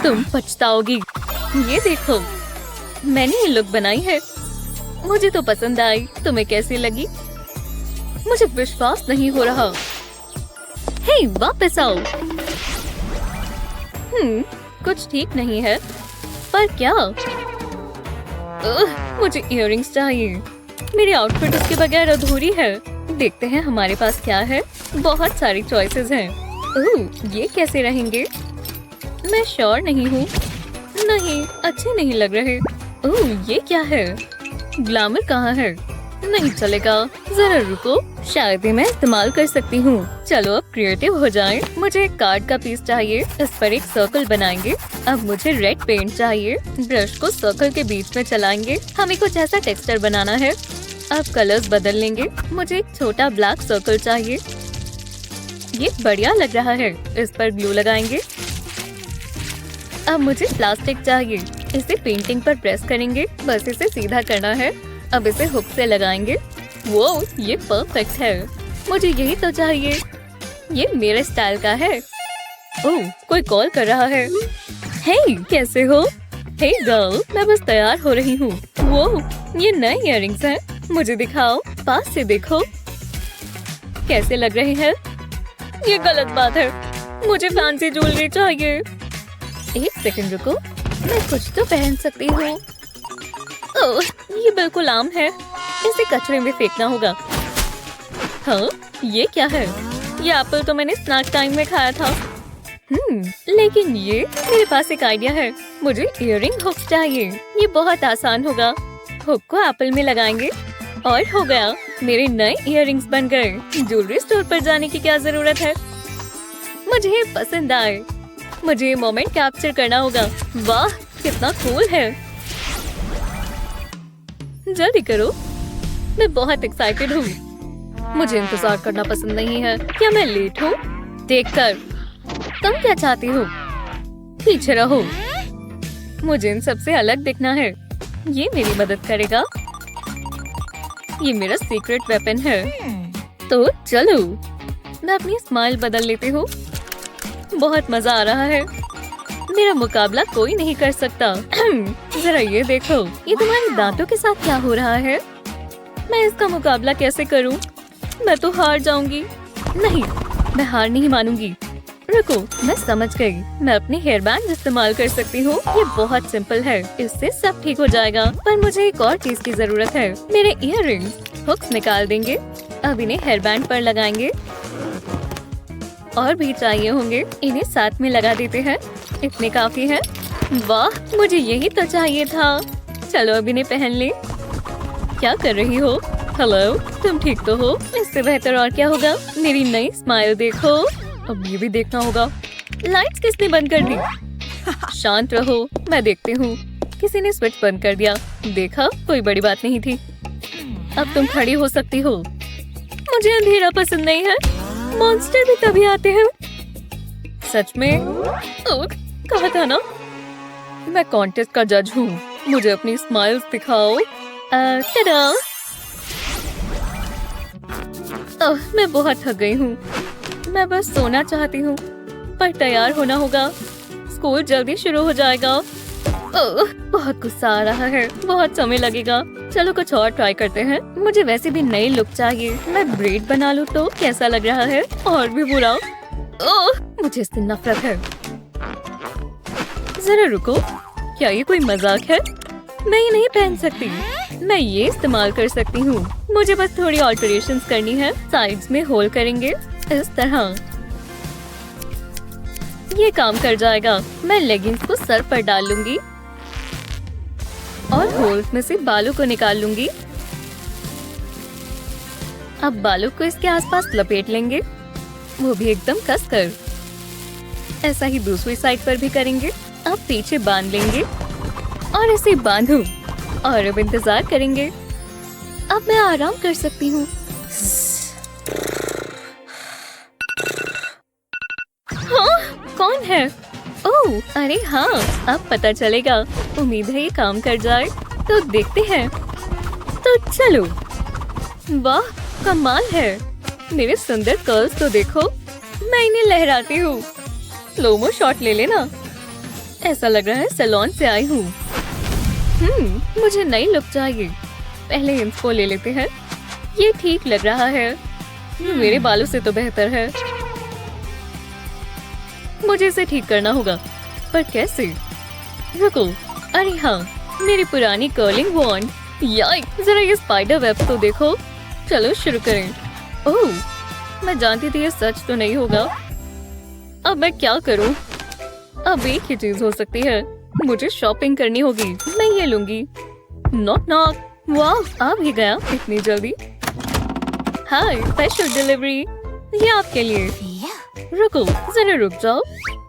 तुम पछताओगी। ये देखो, मैंने ये लुक बनाई है। मुझे तो पसंद आई। तुम्हें कैसी लगी? मुझे विश्वास नहीं हो रहा। हे, वापस आओ। कुछ ठीक नहीं है। पर क्या? मुझे इयररिंग्स चाहिए। मेरी आउटफिट उसके बगैर अधूरी है। देखते हैं हमारे पास क्या है। बहुत सारी चॉइसेस हैं। ये कैसे रहेंगे? मैं श्योर नहीं हूँ। नहीं, अच्छे नहीं लग रहे। ये क्या है? ग्लैमर कहाँ है? नहीं चलेगा। जरा रुको, शायद ही मैं इस्तेमाल कर सकती हूँ। चलो अब क्रिएटिव हो जाएं। मुझे एक कार्ड का पीस चाहिए। इस पर एक सर्कल बनाएंगे। अब मुझे रेड पेंट चाहिए। ब्रश को सर्कल के बीच में चलाएंगे। हमें कुछ ऐसा टेक्सचर बनाना है। अब कलर्स बदल लेंगे। मुझे एक छोटा ब्लैक सर्कल चाहिए। ये बढ़िया लग रहा है। इस पर ग्लू लगाएंगे। अब मुझे प्लास्टिक चाहिए। इसे पेंटिंग पर प्रेस करेंगे। बस इसे सीधा करना है। अब इसे हुक से लगाएंगे। वो, ये परफेक्ट है। मुझे यही तो चाहिए। ये मेरे स्टाइल का है। ओह, कोई कॉल कर रहा है। हे, कैसे हो? हे गर्ल, मैं बस तैयार हो रही हूँ। वो, ये नए इयररिंग्स हैं। मुझे दिखाओ। पास से देखो। कैसे लग रहे हैं? ये गलत बात है। मुझे फैंसी ज्वेलरी चाहिए। एक सेकंड रुको, मैं कुछ तो पहन सकती हूँ। ओह, ये बिल्कुल आम है। इसे कचरे में फेंकना होगा। हाँ, ये क्या है? ये एप्पल तो मैंने स्नैक टाइम में खाया था। लेकिन ये, मेरे पास एक आइडिया है। मुझे इयररिंग हुक्स चाहिए। ये बहुत आसान होगा। हुक को एप्पल में लगाएंगे और हो गया। मेरे नए इयररिंग्स बन गए। ज्वेलरी स्टोर पर जाने की क्या जरूरत है? मुझे ये पसंद आए। मुझे ये मोमेंट कैप्चर करना होगा। वाह, कितना कूल है। जल्दी करो, मैं बहुत एक्साइटेड हूँ। मुझे इंतजार करना पसंद नहीं है। क्या मैं लेट हूँ? देखकर तुम क्या चाहती हो? पीछे रहो। मुझे इन सबसे अलग दिखना है। ये मेरी मदद करेगा। ये मेरा सीक्रेट वेपन है। तो चलो, मैं अपनी स्माइल बदल लेती हूँ। बहुत मजा आ रहा है। मेरा मुकाबला कोई नहीं कर सकता। जरा ये देखो, ये तुम्हारे दांतों के साथ क्या हो रहा है? मैं इसका मुकाबला कैसे करूं? मैं तो हार जाऊंगी। नहीं, मैं हार नहीं मानूंगी। रुको, मैं समझ गई। मैं अपने हेयर बैंड इस्तेमाल कर सकती हूँ। ये बहुत सिंपल है, इससे सब ठीक हो जाएगा। पर मुझे एक और चीज की जरूरत है। मेरे इयररिंग्स। हुक्स निकाल देंगे। अब इन्हें हेयर बैंड पर लगाएंगे। और भी चाहिए होंगे, इन्हें साथ में लगा देते हैं। इतने काफी है। वाह, मुझे यही तो चाहिए था। चलो अब इन्हें पहन ले। क्या कर रही हो? हेलो, तुम ठीक तो हो? इससे बेहतर और क्या होगा? मेरी नई स्माइल देखो। अब ये भी देखना होगा। लाइट्स किसने बंद कर दी? शांत रहो, मैं देखती हूँ। किसी ने स्विच बंद कर दिया। देखा, कोई बड़ी बात नहीं थी। अब तुम खड़ी हो सकती हो। मुझे अंधेरा पसंद नहीं है। मॉन्स्टर भी तभी आते हैं। सच में? ओह, कहा था ना। मैं कॉन्टेस्ट का जज हूँ। मुझे अपनी स्माइल्स दिखाओ। टडा। ओह, मैं बहुत थक गई हूँ। मैं बस सोना चाहती हूँ, पर तैयार होना होगा। स्कूल जल्दी शुरू हो जाएगा। ओह, बहुत गुस्सा आ रहा है। बहुत समय लगेगा। चलो कुछ और ट्राई करते हैं। मुझे वैसे भी नई लुक चाहिए। मैं ब्रेड बना लूँ तो कैसा लग रहा है? और भी बुरा। ओह, मुझे इससे नफरत है। जरा रुको, क्या ये कोई मजाक है? मैं ये नहीं पहन सकती। मैं ये इस्तेमाल कर सकती हूँ। मुझे बस थोड़ी ऑल्टरेशंस करनी है। साइड्स में होल करेंगे इस तरह। ये काम कर जाएगा। मैं लेगिंग्स को सर पर डाल लूंगी और होल्स में से बालों को निकाल लूंगी। अब बालों को इसके आसपास लपेट लेंगे, वो भी एकदम कसकर। ऐसा ही दूसरी साइड पर भी करेंगे। अब पीछे बांध लेंगे और इसे बांधो और अब इंतजार करेंगे। अब मैं आराम कर सकती हूँ। हाँ, कौन है? ओह, अरे हाँ, अब पता चलेगा। उम्मीद है ये काम कर जाए। तो देखते हैं। तो चलो। वाह, कमाल है। मेरे सुंदर कर्ल्स तो देखो। मैं इन्हें लहराती हूँ। स्लोमो शॉट ले लेना। ऐसा लग रहा है सैलून से आई हूँ। मुझे नई लुक चाहिए। पहले इनको ले लेते हैं। ये ठीक लग रहा है। ये मेरे बालों से तो बेहतर है। मुझे इसे ठीक करना होगा, पर कैसे? रुको, अरे हाँ, मेरी पुरानी कर्लिंग वॉन्ड। याक, जरा ये स्पाइडर वेब तो देखो। चलो शुरू करें। ओह, मैं जानती थी ये सच तो नहीं होगा। अब मैं क्या करूं? अब एक ही चीज हो सकती है। मुझे शॉपिंग करनी होगी। मैं ये लूंगी। Knock knock. वाह, आ भी गया इतनी जल्दी। हाय, स्पेशल डिलीवरी। ये आपके लिए। रुको, जरा रुक जाओ।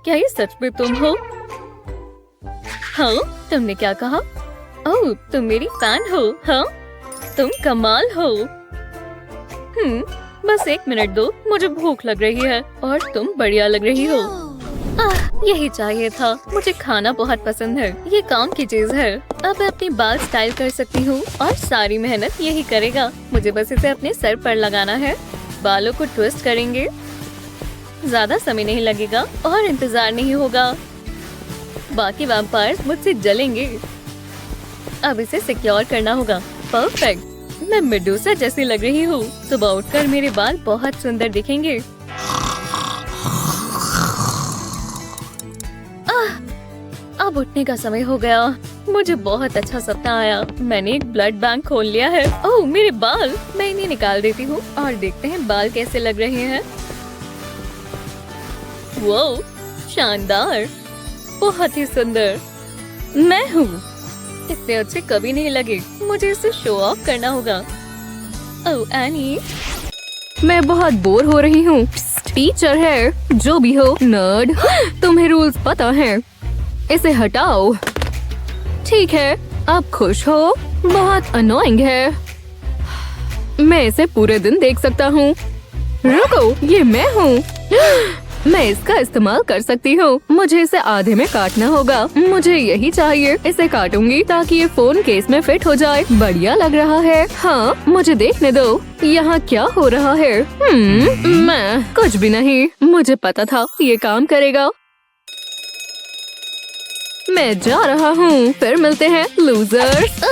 क्या ये सच में तुम हो? हाँ, तुमने क्या कहा? ओह, तुम मेरी फैन हो? हाँ, तुम कमाल हो। बस एक मिनट दो, मुझे भूख लग रही है और तुम बढ़िया लग रही हो। यही चाहिए था। मुझे खाना बहुत पसंद है। ये काम की चीज है। अब मैं अपनी बाल स्टाइल कर सकती हूँ और सारी मेहनत यही करेगा। मुझे बस इसे अपने सर पर लगाना है। बालों को ट्विस्ट करेंगे। ज्यादा समय नहीं लगेगा और इंतजार नहीं होगा। बाकी वैम्पायर्स मुझसे जलेंगे। अब इसे सिक्योर करना होगा। परफेक्ट। मैं मेडूसा जैसी लग रही हूँ। सुबह उठकर मेरे बाल बहुत सुंदर दिखेंगे। अब उठने का समय हो गया। मुझे बहुत अच्छा सपना आया। मैंने एक ब्लड बैंक खोल लिया है। ओह, मेरे बाल। मैं इन्हें निकाल देती हूँ और देखते हैं बाल कैसे लग रहे हैं। वो शानदार, बहुत ही सुंदर। मैं हूँ। इतने अच्छे कभी नहीं लगे। मुझे इसे शो ऑफ करना होगा। ओह एनी, मैं बहुत बोर हो रही हूँ। टीचर है जो भी हो, नर्ड, तुम्हें रूल्स पता है, इसे हटाओ। ठीक है, आप खुश हो? बहुत अनोइंग है। मैं इसे पूरे दिन देख सकता हूँ। रुको, ये मैं हूँ। मैं इसका इस्तेमाल कर सकती हूँ। मुझे इसे आधे में काटना होगा। मुझे यही चाहिए। इसे काटूंगी ताकि ये फोन केस में फिट हो जाए। बढ़िया लग रहा है। हाँ, मुझे देखने दो यहाँ क्या हो रहा है। मैं कुछ भी नहीं। मुझे पता था ये काम करेगा। मैं जा रहा हूँ। फिर मिलते हैं लूजर्स।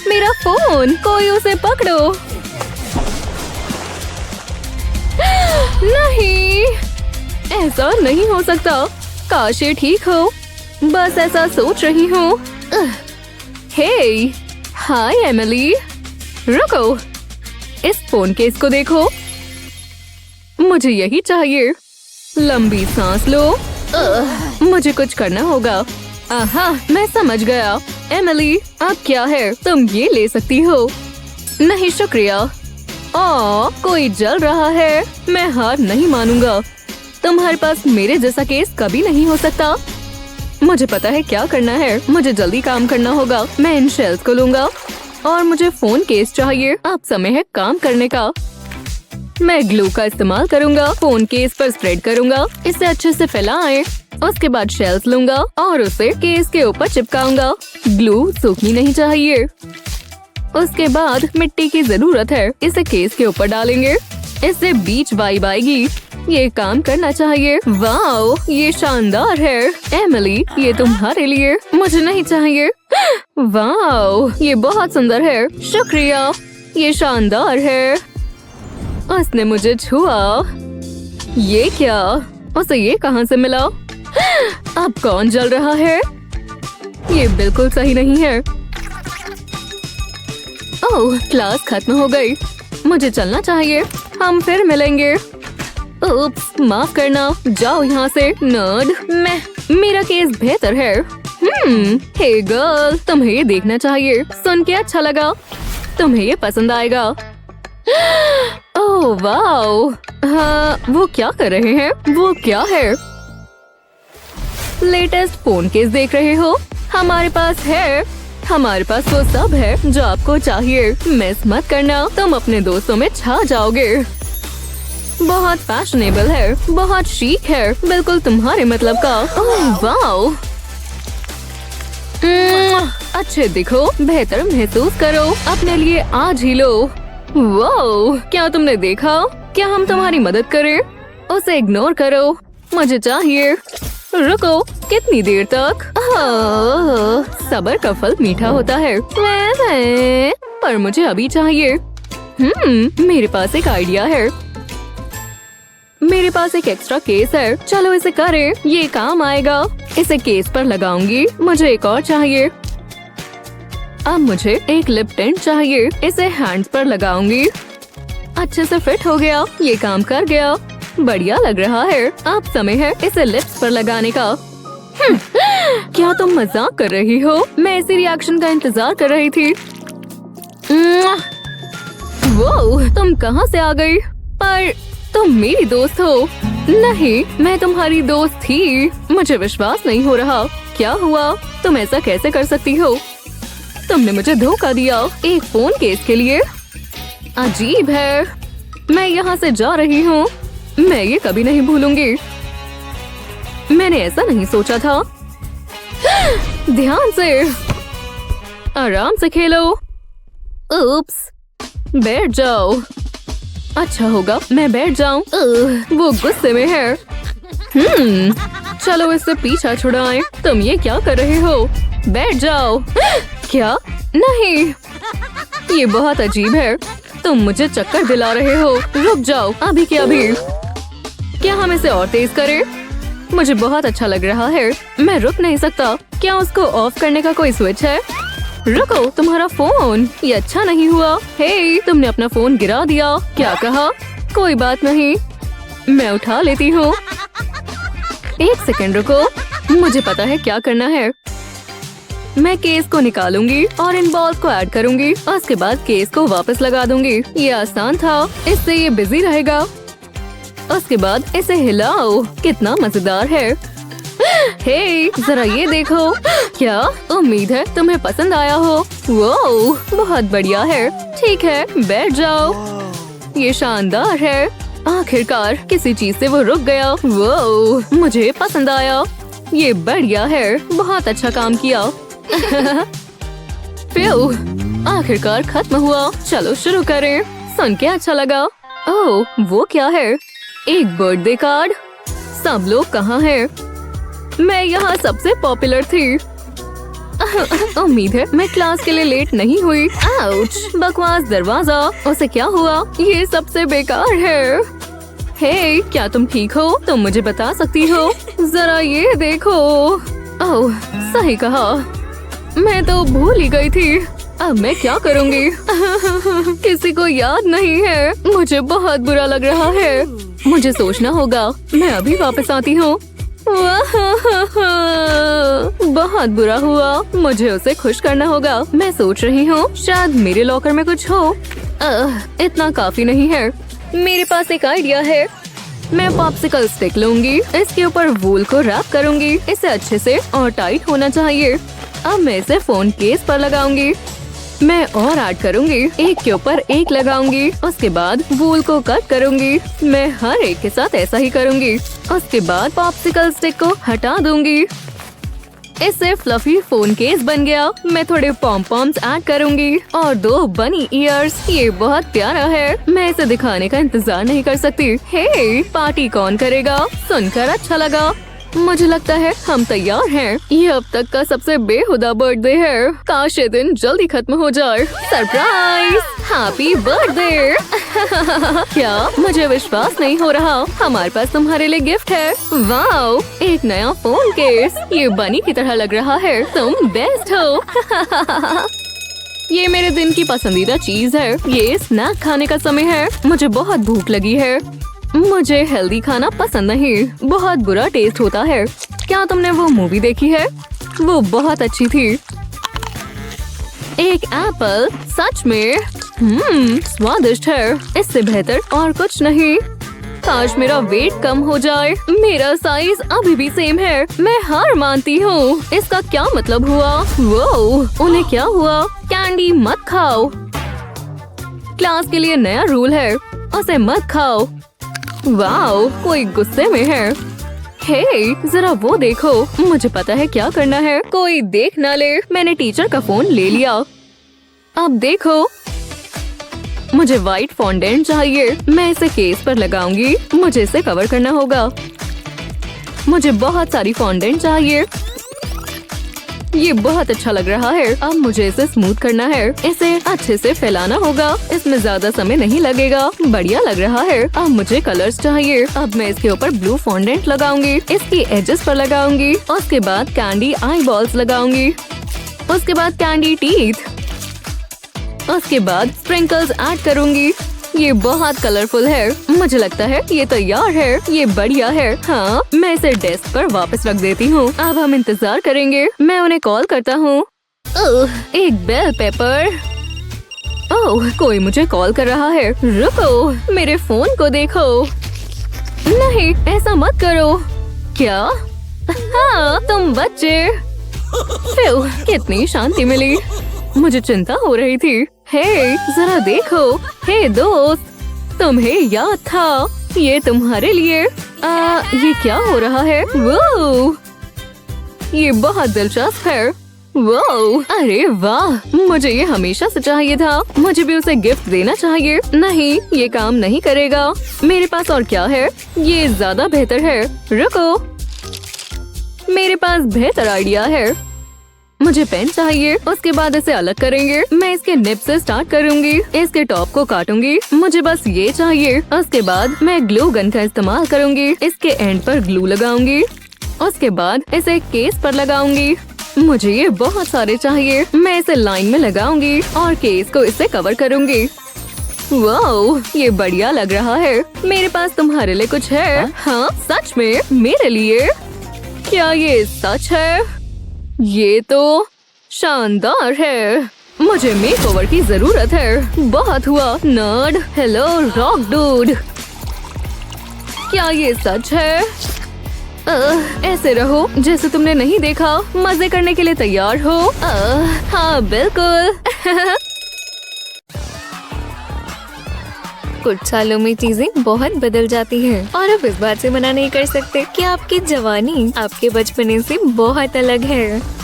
मेरा फोन, कोई उसे पकड़ो। नहीं, ऐसा नहीं हो सकता। काश ये ठीक हो। बस ऐसा सोच रही हूँ। हे, हाय एमिली। रुको, इस फोन केस को देखो। मुझे यही चाहिए। लंबी सांस लो। मुझे कुछ करना होगा। आहा, मैं समझ गया। एमिली, अब क्या है? तुम ये ले सकती हो। नहीं शुक्रिया। कोई जल रहा है। मैं हार नहीं मानूंगा। तुम्हारे पास मेरे जैसा केस कभी नहीं हो सकता। मुझे पता है क्या करना है। मुझे जल्दी काम करना होगा। मैं इन शेल्स को लूंगा और मुझे फोन केस चाहिए। अब समय है काम करने का। मैं ग्लू का इस्तेमाल करूंगा। फोन केस पर स्प्रेड करूंगा। इसे अच्छे से फैलाएं। उसके बाद शेल्स लूंगा और उसे केस के ऊपर चिपकाऊंगा। ग्लू सूखनी नहीं चाहिए। उसके बाद मिट्टी की जरूरत है। इसे केस के ऊपर डालेंगे। इससे बीच वाइब आएगी। ये काम करना चाहिए। वाओ, ये शानदार है। एमिली, ये तुम्हारे लिए। मुझे नहीं चाहिए। वाओ, ये बहुत सुंदर है। शुक्रिया, ये शानदार है। उसने मुझे छुआ। ये क्या? उसे ये कहाँ से मिला? अब कौन जल रहा है? ये बिल्कुल सही नहीं है। ओह, क्लास खत्म हो गई। मुझे चलना चाहिए। हम फिर मिलेंगे। उप्स, माफ करना। जाओ यहाँ से, नर्ड। मेरा केस बेहतर है। हे गर्ल, तुम्हें ये देखना चाहिए। सुन के अच्छा लगा। तुम्हें ये पसंद आएगा। Oh wow. हाँ, वो क्या कर रहे हैं? वो क्या है? लेटेस्ट फोन केस देख रहे हो? हमारे पास है। हमारे पास वो सब है जो आपको चाहिए। मिस मत करना। तुम अपने दोस्तों में छा जाओगे। बहुत फैशनेबल है। बहुत शीक है। बिल्कुल तुम्हारे मतलब का। Oh wow. अच्छे दिखो। बेहतर महसूस करो। अपने लिए आज ही लो। वाओ, क्या तुमने देखा? क्या हम तुम्हारी मदद करें? उसे इग्नोर करो। मुझे चाहिए। रुको, कितनी देर तक? सब्र का फल मीठा होता है। पर मुझे अभी चाहिए। मेरे पास एक आइडिया है। मेरे पास एक एक्स्ट्रा केस है। चलो इसे करें। ये काम आएगा। इसे केस पर लगाऊंगी। मुझे एक और चाहिए। अब मुझे एक लिप टिंट चाहिए। इसे हैंड्स पर लगाऊंगी। अच्छे से फिट हो गया। ये काम कर गया। बढ़िया लग रहा है। अब समय है इसे लिप्स पर लगाने का। क्या तुम मजाक कर रही हो? मैं इसी रिएक्शन का इंतजार कर रही थी। वो, तुम कहाँ से आ गई? पर तुम मेरी दोस्त हो। नहीं, मैं तुम्हारी दोस्त थी। मुझे विश्वास नहीं हो रहा। क्या हुआ? तुम ऐसा कैसे कर सकती हो? तुमने मुझे धोखा दिया एक फोन केस के लिए। अजीब है। मैं यहाँ से जा रही हूँ। मैं ये कभी नहीं भूलूंगी। मैंने ऐसा नहीं सोचा था। ध्यान से, आराम से खेलो। उप्स, बैठ जाओ। अच्छा होगा मैं बैठ जाऊं। वो गुस्से में है। चलो इससे पीछा छुड़ाएं। तुम ये क्या कर रहे हो? बैठ जाओ। क्या? नहीं, ये बहुत अजीब है। तुम मुझे चक्कर दिला रहे हो। रुक जाओ, अभी के अभी। क्या हम इसे और तेज करें? मुझे बहुत अच्छा लग रहा है। मैं रुक नहीं सकता। क्या उसको ऑफ करने का कोई स्विच है? रुको, तुम्हारा फोन। ये अच्छा नहीं हुआ। हे, तुमने अपना फोन गिरा दिया। क्या कहा? कोई बात नहीं, मैं उठा लेती हूँ। एक सेकंड रुको, मुझे पता है क्या करना है। मैं केस को निकालूंगी और इन बॉल्स को ऐड करूंगी। उसके बाद केस को वापस लगा दूंगी। ये आसान था, इससे ये बिजी रहेगा। उसके बाद इसे हिलाओ। कितना मजेदार है। हे, जरा ये देखो। क्या उम्मीद है तुम्हें पसंद आया हो। वो बहुत बढ़िया है। ठीक है, बैठ जाओ। ये शानदार है। आखिरकार किसी चीज से वो रुक गया। वो मुझे पसंद आया। ये बढ़िया है। बहुत अच्छा काम किया। फ्यू, आखिरकार खत्म हुआ। चलो शुरू करें। सुन के अच्छा लगा। ओह, वो क्या है? एक बर्थडे कार्ड। सब लोग कहाँ हैं? मैं यहाँ सबसे पॉपुलर थी। उम्मीद है मैं क्लास के लिए लेट नहीं हुई। आउच, बकवास दरवाजा। उसे क्या हुआ? ये सबसे बेकार है। हे, क्या तुम ठीक हो? तुम मुझे बता सकती हो? जरा ये देखो। ओह, सही कहा। मैं तो भूल ही गई थी। अब मैं क्या करूँगी? किसी को याद नहीं है। मुझे बहुत बुरा लग रहा है। मुझे सोचना होगा। मैं अभी वापस आती हूँ। बहुत बुरा हुआ। मुझे उसे खुश करना होगा। मैं सोच रही हूँ शायद मेरे लॉकर में कुछ हो। इतना काफी नहीं है। मेरे पास एक आइडिया है। मैं पॉप्सिकल स्टिक लूंगी। इसके ऊपर वूल को रैप करूंगी। इसे अच्छे से और टाइट होना चाहिए। अब मैं इसे फोन केस पर लगाऊंगी। मैं और ऐड करूंगी। एक के ऊपर एक लगाऊंगी। उसके बाद वूल को कट करूंगी। मैं हर एक के साथ ऐसा ही करूंगी। उसके बाद पॉप्सिकल स्टिक को हटा दूंगी। इससे फ्लफी फोन केस बन गया। मैं थोड़े पॉम पॉम्स ऐड करूंगी और 2 बनी ईयर्स। ये बहुत प्यारा है। मैं इसे दिखाने का इंतजार नहीं कर सकती। हे, पार्टी कौन करेगा? सुनकर अच्छा लगा। मुझे लगता है हम तैयार हैं। ये अब तक का सबसे बेहुदा बर्थडे है। काश ये दिन जल्दी खत्म हो जाए। सरप्राइज! Happy birthday! क्या? मुझे विश्वास नहीं हो रहा। हमारे पास तुम्हारे लिए गिफ्ट है। वाओ, एक नया फोन केस। ये बनी की तरह लग रहा है। तुम बेस्ट हो। ये मेरे दिन की पसंदीदा चीज है। ये स्नैक खाने का समय है। मुझे बहुत भूख लगी है। मुझे हेल्दी खाना पसंद नहीं। बहुत बुरा टेस्ट होता है। क्या तुमने वो मूवी देखी है? वो बहुत अच्छी थी। एक एप्पल। सच में? स्वादिष्ट है। इससे बेहतर और कुछ नहीं। काश मेरा वेट कम हो जाए। मेरा साइज अभी भी सेम है। मैं हार मानती हूँ। इसका क्या मतलब हुआ? वो, उन्हें क्या हुआ? कैंडी मत खाओ। क्लास के लिए नया रूल है। उसे मत खाओ। वाओ, कोई गुस्से में है। हे, जरा वो देखो। मुझे पता है क्या करना है। कोई देख ना ले। मैंने टीचर का फोन ले लिया। अब देखो, मुझे व्हाइट फॉन्डेंट चाहिए। मैं इसे केस पर लगाऊंगी। मुझे इसे कवर करना होगा। मुझे बहुत सारी फॉन्डेंट चाहिए। ये बहुत अच्छा लग रहा है। अब मुझे इसे स्मूथ करना है। इसे अच्छे से फैलाना होगा। इसमें ज्यादा समय नहीं लगेगा। बढ़िया लग रहा है। अब मुझे कलर्स चाहिए। अब मैं इसके ऊपर ब्लू फॉन्डेंट लगाऊंगी। इसकी एजेस पर लगाऊंगी। उसके बाद कैंडी आई बॉल्स लगाऊंगी। उसके बाद कैंडी टीथ। उसके बाद स्प्रिंकल्स ऐड करूंगी। ये बहुत कलरफुल है। मुझे लगता है ये तैयार है। ये बढ़िया है। हाँ, मैं इसे डेस्क पर वापस रख देती हूँ। अब हम इंतजार करेंगे। मैं उन्हें कॉल करता हूँ। एक बेल पेपर। ओह, कोई मुझे कॉल कर रहा है। रुको, मेरे फोन को देखो। नहीं, ऐसा मत करो। क्या? हाँ, तुम बच्चे। कितनी शांति मिली। मुझे चिंता हो रही थी। हे, जरा देखो। हे दोस्त, तुम्हें याद था। ये तुम्हारे लिए। ये क्या हो रहा है? वो, ये बहुत दिलचस्प है। वो, अरे वाह, मुझे ये हमेशा से चाहिए था। मुझे भी उसे गिफ्ट देना चाहिए। नहीं, ये काम नहीं करेगा। मेरे पास और क्या है? ये ज्यादा बेहतर है। रुको, मेरे पास बेहतर आइडिया है। मुझे पेन चाहिए। उसके बाद इसे अलग करेंगे। मैं इसके निब से स्टार्ट करूंगी। इसके टॉप को काटूंगी। मुझे बस ये चाहिए। उसके बाद मैं ग्लू गन का इस्तेमाल करूंगी। इसके एंड पर ग्लू लगाऊंगी। उसके बाद इसे केस पर लगाऊंगी। मुझे ये बहुत सारे चाहिए। मैं इसे लाइन में लगाऊंगी और केस को इससे कवर करूंगी। वाओ, ये बढ़िया लग रहा है। मेरे पास तुम्हारे लिए कुछ है। हाँ, सच में मेरे लिए? क्या ये सच है? ये तो शानदार है। मुझे मेकओवर की जरूरत है। बहुत हुआ नर्ड। Hello rock dude. क्या ये सच है? ऐसे रहो जैसे तुमने नहीं देखा। मजे करने के लिए तैयार हो? हाँ बिल्कुल। कुछ सालों में चीजें बहुत बदल जाती हैं और अब इस बात से मना नहीं कर सकते कि आपकी जवानी आपके बचपने से बहुत अलग है।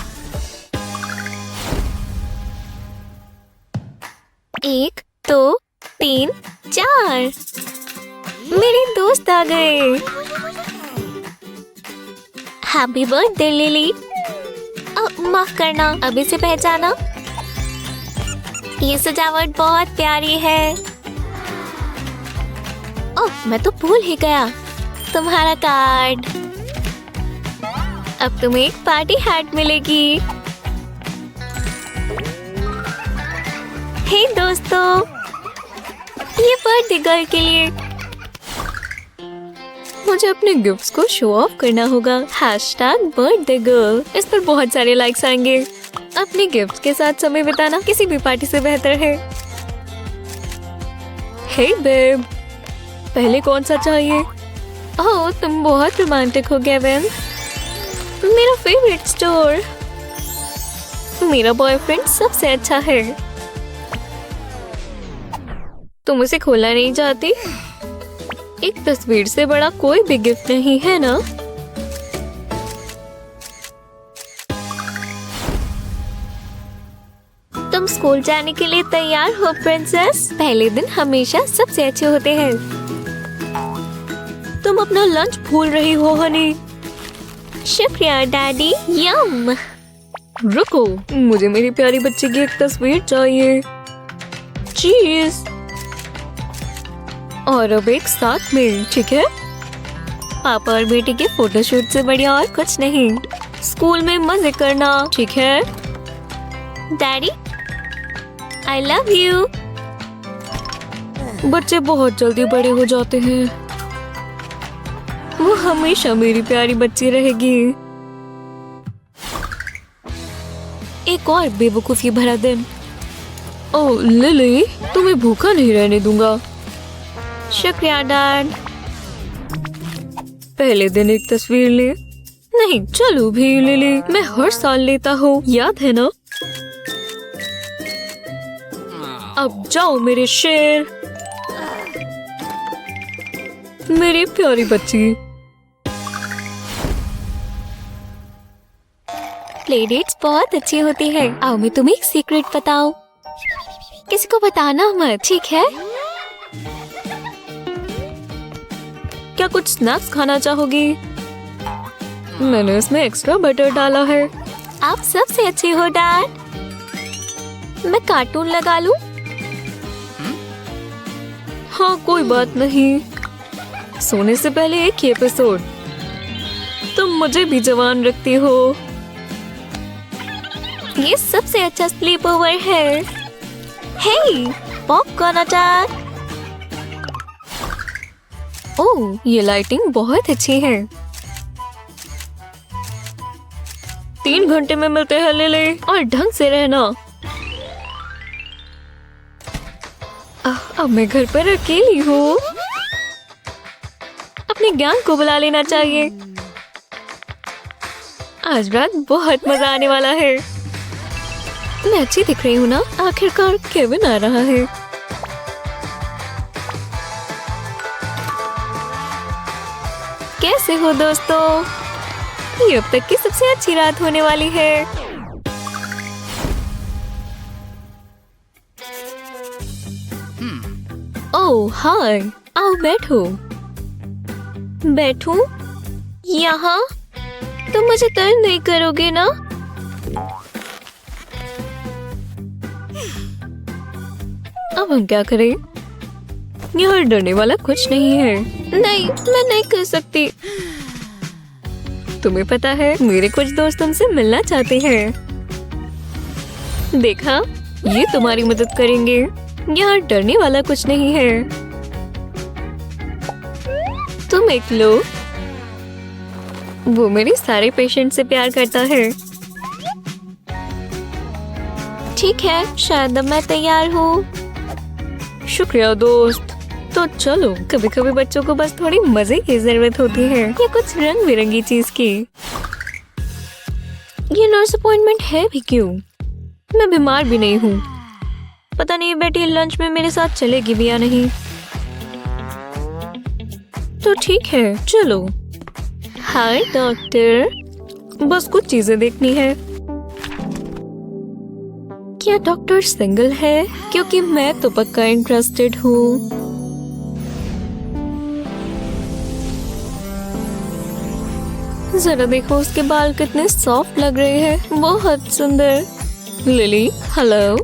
1 2 3 4 मेरे दोस्त आ गए। Happy birthday lily. माफ करना, अभी से पहचाना। ये सजावट बहुत प्यारी है। ओह, मैं तो भूल ही गया। तुम्हारा कार्ड। अब तुम्हें एक पार्टी हैट मिलेगी। हे दोस्तों, ये बर्थडे गर्ल के लिए। मुझे अपने गिफ्ट्स को शो ऑफ करना होगा। #Birthday girl. इस पर बहुत सारे लाइक्स आएंगे। अपने गिफ्ट्स के साथ समय बिताना किसी भी पार्टी से बेहतर है। हे बेब, पहले कौन सा चाहिए? ओह, तुम बहुत रोमांटिक हो गेविन। मेरा फेवरेट स्टोर। मेरा बॉयफ्रेंड सबसे अच्छा है। तुम उसे खोलना नहीं चाहती? एक तस्वीर से बड़ा कोई भी गिफ्ट नहीं है ना? तुम स्कूल जाने के लिए तैयार हो प्रिंसेस? पहले दिन हमेशा सबसे अच्छे होते हैं। तुम अपना लंच भूल रही हो हनी। शुक्रिया डैडी। यम। रुको, मुझे मेरी प्यारी बच्ची की एक तस्वीर चाहिए। चीज। और अब एक साथ में, ठीक है? पापा और बेटी के फोटोशूट से बढ़िया और कुछ नहीं। स्कूल में मजे करना, ठीक है? Daddy, I love you. बच्चे बहुत जल्दी बड़े हो जाते हैं। वो हमेशा मेरी प्यारी बच्ची रहेगी। एक और बेवकूफी भरा दिन। ओह लिली, तुम्हें भूखा नहीं रहने दूंगा। शुक्रिया डैड। पहले दिन एक तस्वीर ले। नहीं, चलो भी लिली, मैं हर साल लेता हूँ, याद है ना? अब जाओ मेरे शेर। मेरी प्यारी बच्ची। प्ले डेट्स बहुत अच्छी होती है। आओ मैं तुम्हें एक सीक्रेट बताऊं। किसी को बताना मत, ठीक है? क्या कुछ स्नैक्स खाना चाहोगी? मैंने इसमें एक्स्ट्रा बटर डाला है। आप सबसे अच्छे हो डैड। मैं कार्टून लगा लूं? हाँ, कोई बात नहीं। सोने से पहले एक एपिसोड। तुम मुझे भी जवान रखती हो। ये सबसे अच्छा स्लीप ओवर है। हे, पॉपकॉर्न अचार। ओह, ये लाइटिंग बहुत अच्छी है। 3 घंटे में मिलते हैं लिली, और ढंग से रहना। अब मैं घर पर अकेली हूँ। अपने गैंग को बुला लेना चाहिए। आज रात बहुत मजा आने वाला है। मैं अच्छी दिख रही हूँ ना? आखिरकार केविन आ रहा है। कैसे हो दोस्तों? ये अब तक की सबसे अच्छी रात होने वाली है। ओह हाय, आओ बैठो। बैठूं? यहाँ? तुम मुझे तंग नहीं करोगे ना? अब हम क्या करें? यहाँ डरने वाला कुछ नहीं है। नहीं, मैं नहीं कर सकती। तुम्हें पता है, मेरे कुछ दोस्त तुमसे मिलना चाहते हैं। देखा, ये तुम्हारी मदद करेंगे। यहाँ डरने वाला कुछ नहीं है। तुम एक लो। वो मेरे सारे पेशेंट से प्यार करता है। ठीक है, शायद अब मैं तैयार हूँ। शुक्रिया दोस्त। तो चलो, कभी कभी बच्चों को बस थोड़ी मजे की जरूरत होती है या कुछ रंग बिरंगी चीज की। ये नर्स अपॉइंटमेंट है भी क्यों? मैं बीमार भी नहीं हूँ। पता नहीं बेटी लंच में मेरे साथ चलेगी भी या नहीं। तो ठीक है, चलो। हाय डॉक्टर, बस कुछ चीजें देखनी है। क्या डॉक्टर सिंगल है? क्योंकि मैं तो पक्का इंटरेस्टेड हूँ। जरा देखो उसके बाल कितने सॉफ्ट लग रहे हैं, बहुत सुंदर। Lily, hello.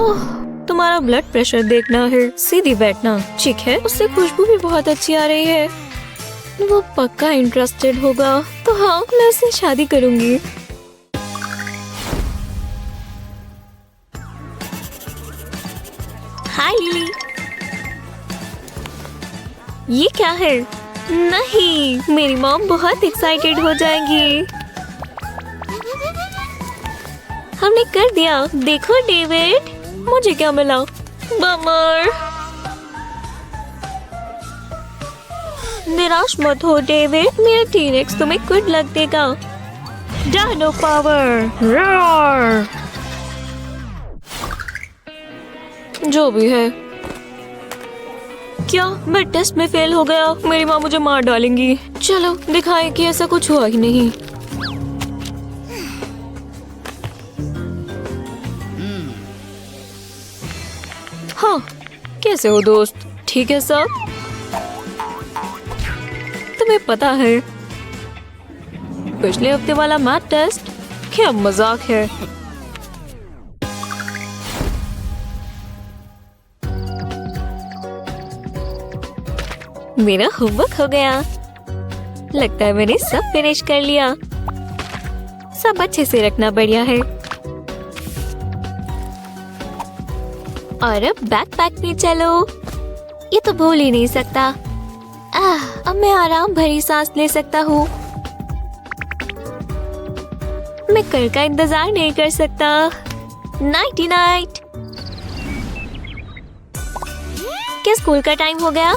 ओह, तुम्हारा ब्लड प्रेशर देखना है, सीधी बैठना। ठीक है, उससे खुशबू भी बहुत अच्छी आ रही है। वो पक्का इंटरेस्टेड होगा, तो हाँ, मैं उससे शादी करूंगी। हाय लिली। ये क्या है? नहीं, मेरी मॉम बहुत एक्साइटेड हो जाएंगी। हमने कर दिया। देखो डेविड, मुझे क्या मिला? बमर। निराश मत हो डेविड, मेरा टीनेक्स तुम्हें गुड लक देगा। Dino power, roar. जो भी है। क्या मैं टेस्ट में फेल हो गया? मेरी माँ मुझे मार डालेंगी। चलो दिखाएं कि ऐसा कुछ हुआ ही नहीं। हाँ, कैसे हो दोस्त? ठीक है सब? तुम्हें पता है पिछले हफ्ते वाला मैथ टेस्ट क्या मजाक है। मेरा होमवर्क हो गया। लगता है मैंने सब फिनिश कर लिया। सब अच्छे से रखना बढ़िया है। और अब बैकपैक में चलो। ये तो भूल ही नहीं सकता। अब मैं आराम भरी सांस ले सकता हूँ। मैं कल का इंतजार नहीं कर सकता। Nighty night. क्या स्कूल का टाइम हो गया?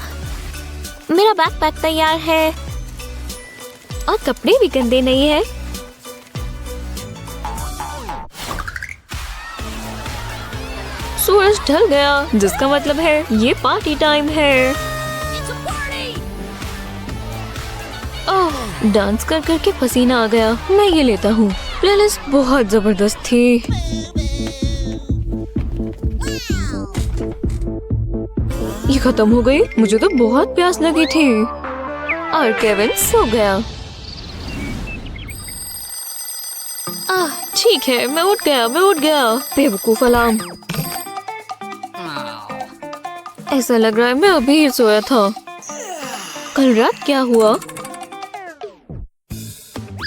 मेरा बैकपैक तैयार है और कपड़े भी गंदे नहीं है। सूरज ढल गया, जिसका मतलब है ये पार्टी टाइम है। ओह, डांस कर करके पसीना आ गया। मैं ये लेता हूँ। प्लेलिस्ट बहुत जबरदस्त थी। ये खत्म हो गई। मुझे तो बहुत प्यास लगी थी। और केविन सो गया। ठीक है, मैं उठ गया। बेवकूफ अलार्म। ऐसा लग रहा है मैं अभी ही सोया था। कल रात क्या हुआ?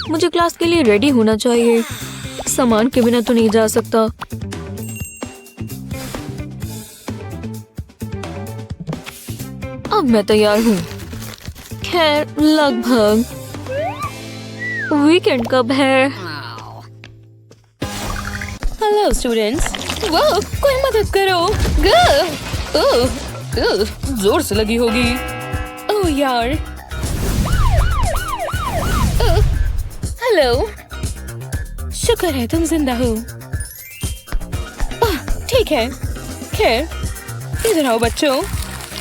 मुझे क्लास के लिए रेडी होना चाहिए। सामान के बिना तो नहीं जा सकता। अब मैं तैयार हूँ। खैर, लगभग। वीकेंड कब है? Hello students. वाह, कोई मदद करो। जोर से लगी होगी। ओह यार। हेलो, शुक्र है तुम जिंदा हो। ठीक है। खैर, इधर आओ बच्चों।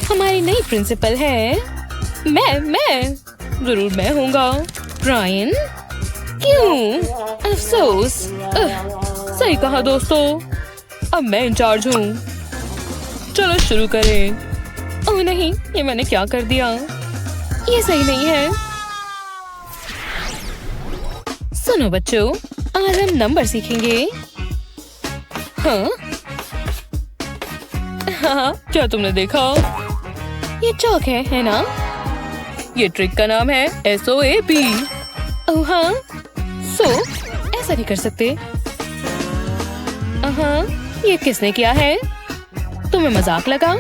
हमारी नई प्रिंसिपल है। मैं जरूर मैं होऊंगा। ब्रायन। क्यों? अफसोस। सही कहा दोस्तों, अब मैं इंचार्ज हूँ। चलो शुरू करें। ओह नहीं, ये मैंने क्या कर दिया? ये सही नहीं है। सुनो बच्चों, आज हम नंबर सीखेंगे। हाँ, क्या तुमने देखा? ये चौक है ना? ये ट्रिक का नाम है SOAP। ओह हाँ, ऐसा नहीं कर सकते। ये किसने किया है? तुम्हें मजाक लगा?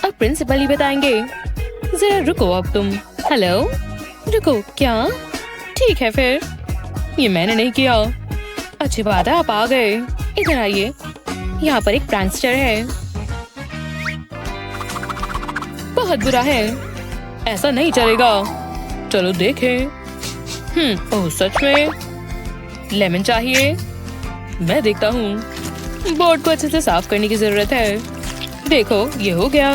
अब प्रिंसिपल ही बताएंगे। जरा रुको अब तुम। हेलो, रुको। क्या? ठीक है फिर। ये मैंने नहीं किया। अच्छी बात है आप आ गए। इधर आइए। यहाँ पर एक प्रैंकस्टर है। बहुत बुरा है, ऐसा नहीं चलेगा। चलो देखें। ओह सच में लेमन चाहिए। मैं देखता हूँ। बोर्ड को अच्छे से साफ करने की जरूरत है। देखो ये हो गया।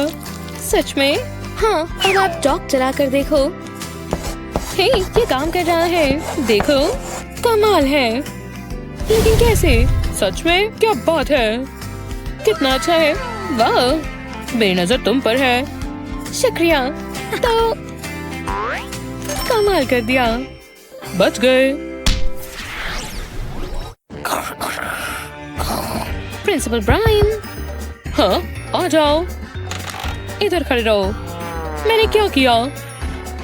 सच में? हाँ, अब आप चॉक चला कर देखो। हे, ये काम कर रहा है। देखो, कमाल है। लेकिन कैसे? सच में? क्या बात है, कितना अच्छा है। वाह, मेरी नजर तुम पर है। शुक्रिया। तो कमाल कर दिया। बच गए। Principal Brian. हाँ, आ जाओ। इधर खड़े रहो। मैंने क्या किया?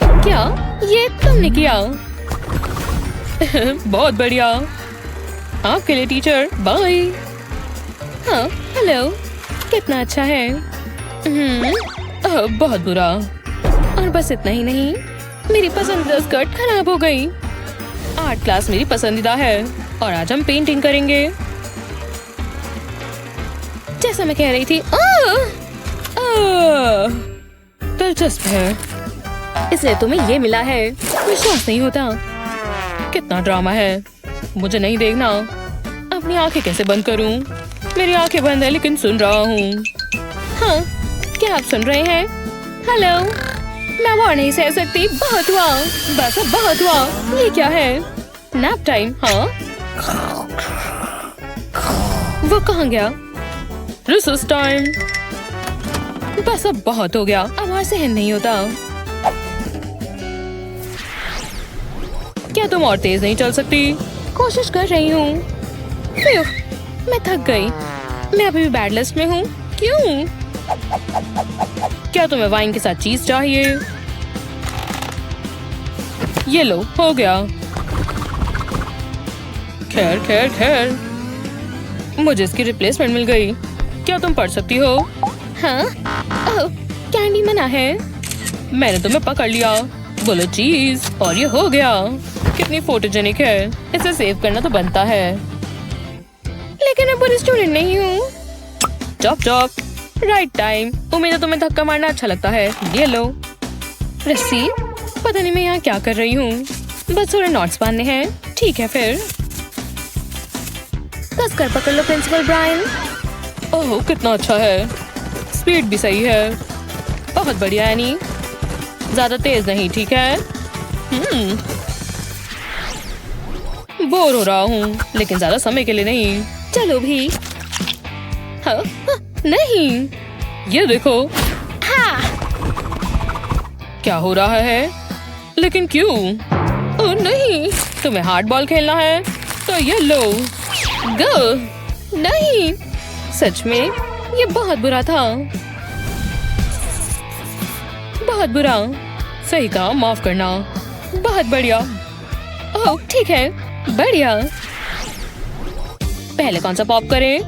क्या ये तुमने किया? बहुत बढ़िया। आपके लिए टीचर। बाय। हाँ, हेलो। कितना अच्छा है। बहुत बुरा। और बस इतना ही नहीं, मेरी पसंदीदा स्कर्ट खराब हो गई। आर्ट क्लास मेरी पसंदीदा है और आज हम पेंटिंग करेंगे। जैसा मैं कह रही थी। दिलचस्प है, इसलिए तुम्हें ये मिला है। विश्वास नहीं होता। कितना ड्रामा है। मुझे नहीं देखना। अपनी आंखें कैसे बंद करूं? मेरी आंखें बंद है लेकिन सुन रहा हूँ। हाँ, क्या आप सुन रहे हैं? हेलो, मैं वो नहीं सह सकती। बहुत हुआ, बस अब बहुत हुआ। ये क्या है? Nap time. हाँ, वो कहाँ गया? Recess time. बस अब बहुत हो गया। अब और सहन नहीं होता। क्या तुम और तेज नहीं चल सकती? कोशिश कर रही हूँ। मैं थक गई। मैं अभी भी बैड लिस्ट में हूँ। क्यों? क्या तुम्हें वाइन के साथ चीज चाहिए? ये लो, हो गया। खैर खैर खैर, मुझे इसकी रिप्लेसमेंट मिल गई। क्या तुम पढ़ सकती हो? हाँ? ओह, कैंडी मना है। मैंने तुम्हें पकड़ लिया। बोलो चीज। और ये हो गया। कितनी फोटोजेनिक है। इसे सेव करना तो बनता है। लेकिन मैं बुरी स्टूडेंट नहीं हूँ। Chop chop. Right time. उम्मीद है तुम्हें धक्का मारना अच्छा लगता है। ये लो रस्सी। पता नहीं मैं यहाँ क्या कर रही हूँ। बस थोड़े नॉट्स बांधने हैं। ठीक है फिर। कस कर पकड़ लो प्रिंसिपल ब्रायन। ओह, कितना अच्छा है। स्पीड भी सही है। बहुत बढ़िया एनी। ज्यादा तेज नहीं, ठीक है? बोर हो रहा हूँ, लेकिन ज्यादा समय के लिए नहीं। चलो भी। हाँ, नहीं, ये देखो। हाँ। क्या हो रहा है? लेकिन क्यों? ओह नहीं, तुम्हें हार्ड बॉल खेलना है तो ये लो। गो। नहीं, सच में ये बहुत बुरा था। बहुत बुरा। सही कहा, माफ करना। बहुत बढ़िया। ओह ठीक है, बढ़िया। पहले कौन सा पॉप करें?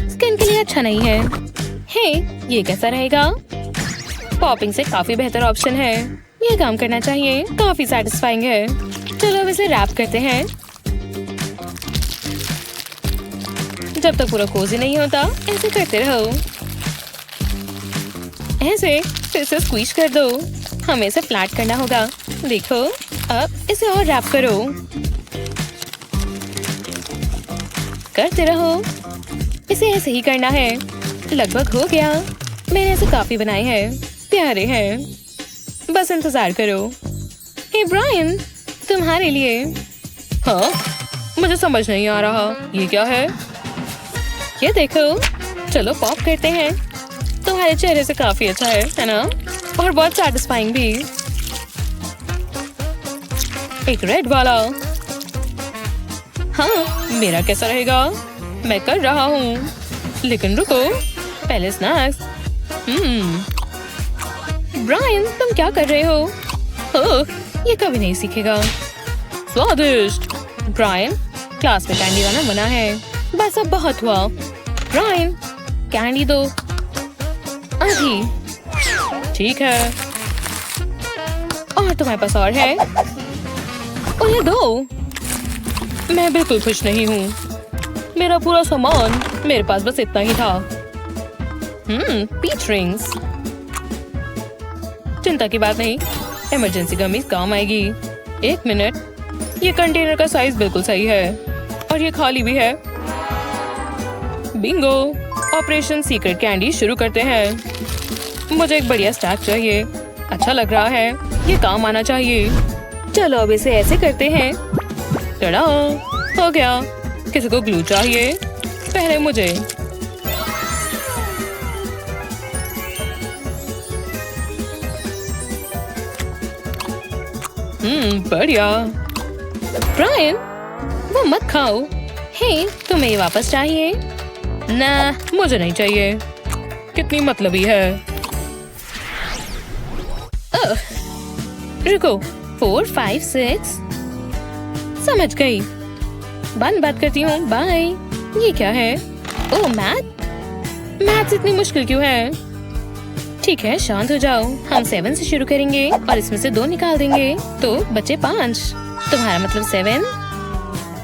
स्किन के लिए अच्छा नहीं है। हे, ये कैसा रहेगा? पॉपिंग से काफी बेहतर ऑप्शन है। ये काम करना चाहिए। काफी सैटिस्फाइंग है। चलो अब इसे रैप करते हैं। जब तक पूरा कोजी नहीं होता ऐसे करते रहो। ऐसे फिर से स्क्वीज कर दो। हमें इसे फ्लैट करना होगा। देखो, अब इसे और रैप करो। करते रहो। इसे ऐसे ही करना है। लगभग हो गया। मैंने ऐसे काफी बनाए हैं। प्यारे हैं। बस इंतजार करो। हे ब्रायन, तुम्हारे लिए। हाँ, मुझे समझ नहीं आ रहा। ये क्या है? ये देखो। चलो पॉप करते हैं। तुम्हारे चेहरे से काफी अच्छा है ना? और बहुत सैटिस्फाइंग भी। एक रेड वाला। हाँ, मेरा कैसा रहेगा? मैं कर रहा हूँ। लेकिन रुको, पहले स्नैक्स। ब्रायन, तुम क्या कर रहे हो? ओह, ये कभी नहीं सीखेगा। स्वादिष्ट। ब्रायन, क्लास में कैंडी लाना मना है। बस अब बहुत हुआ। ब्रायन, कैंडी दो अभी। ठीक है। और तुम्हारे पास और है? उन्हें दो। मैं बिल्कुल खुश नहीं हूँ। मेरा पूरा सामान मेरे पास बस इतना ही था। Peach rings. चिंता की बात नहीं, इमरजेंसी गमीज काम आएगी। 1 मिनट, ये कंटेनर का साइज बिल्कुल सही है और ये खाली भी है। बिंगो, ऑपरेशन सीक्रेट कैंडी शुरू करते हैं। मुझे एक बढ़िया स्टैक चाहिए। अच्छा लग रहा है, ये काम आना चाहिए। चलो अब इसे ऐसे करते हैं। टड़ा, हो गया। किसी को ग्लू चाहिए? पहले मुझे। बढ़िया। ब्रायन, वो मत खाओ। हे, तुम्हें ये वापस चाहिए? ना, मुझे नहीं चाहिए। कितनी मतलबी है। रुको, 4, 5, 6। समझ गई। बाद बात करती हूँ, बाय। ये क्या है? ओह, मैथ्स इतनी मुश्किल क्यों है? ठीक है, शांत हो जाओ। हम 7 से शुरू करेंगे और इसमें से 2 निकाल देंगे, तो बचे 5। तुम्हारा मतलब 7?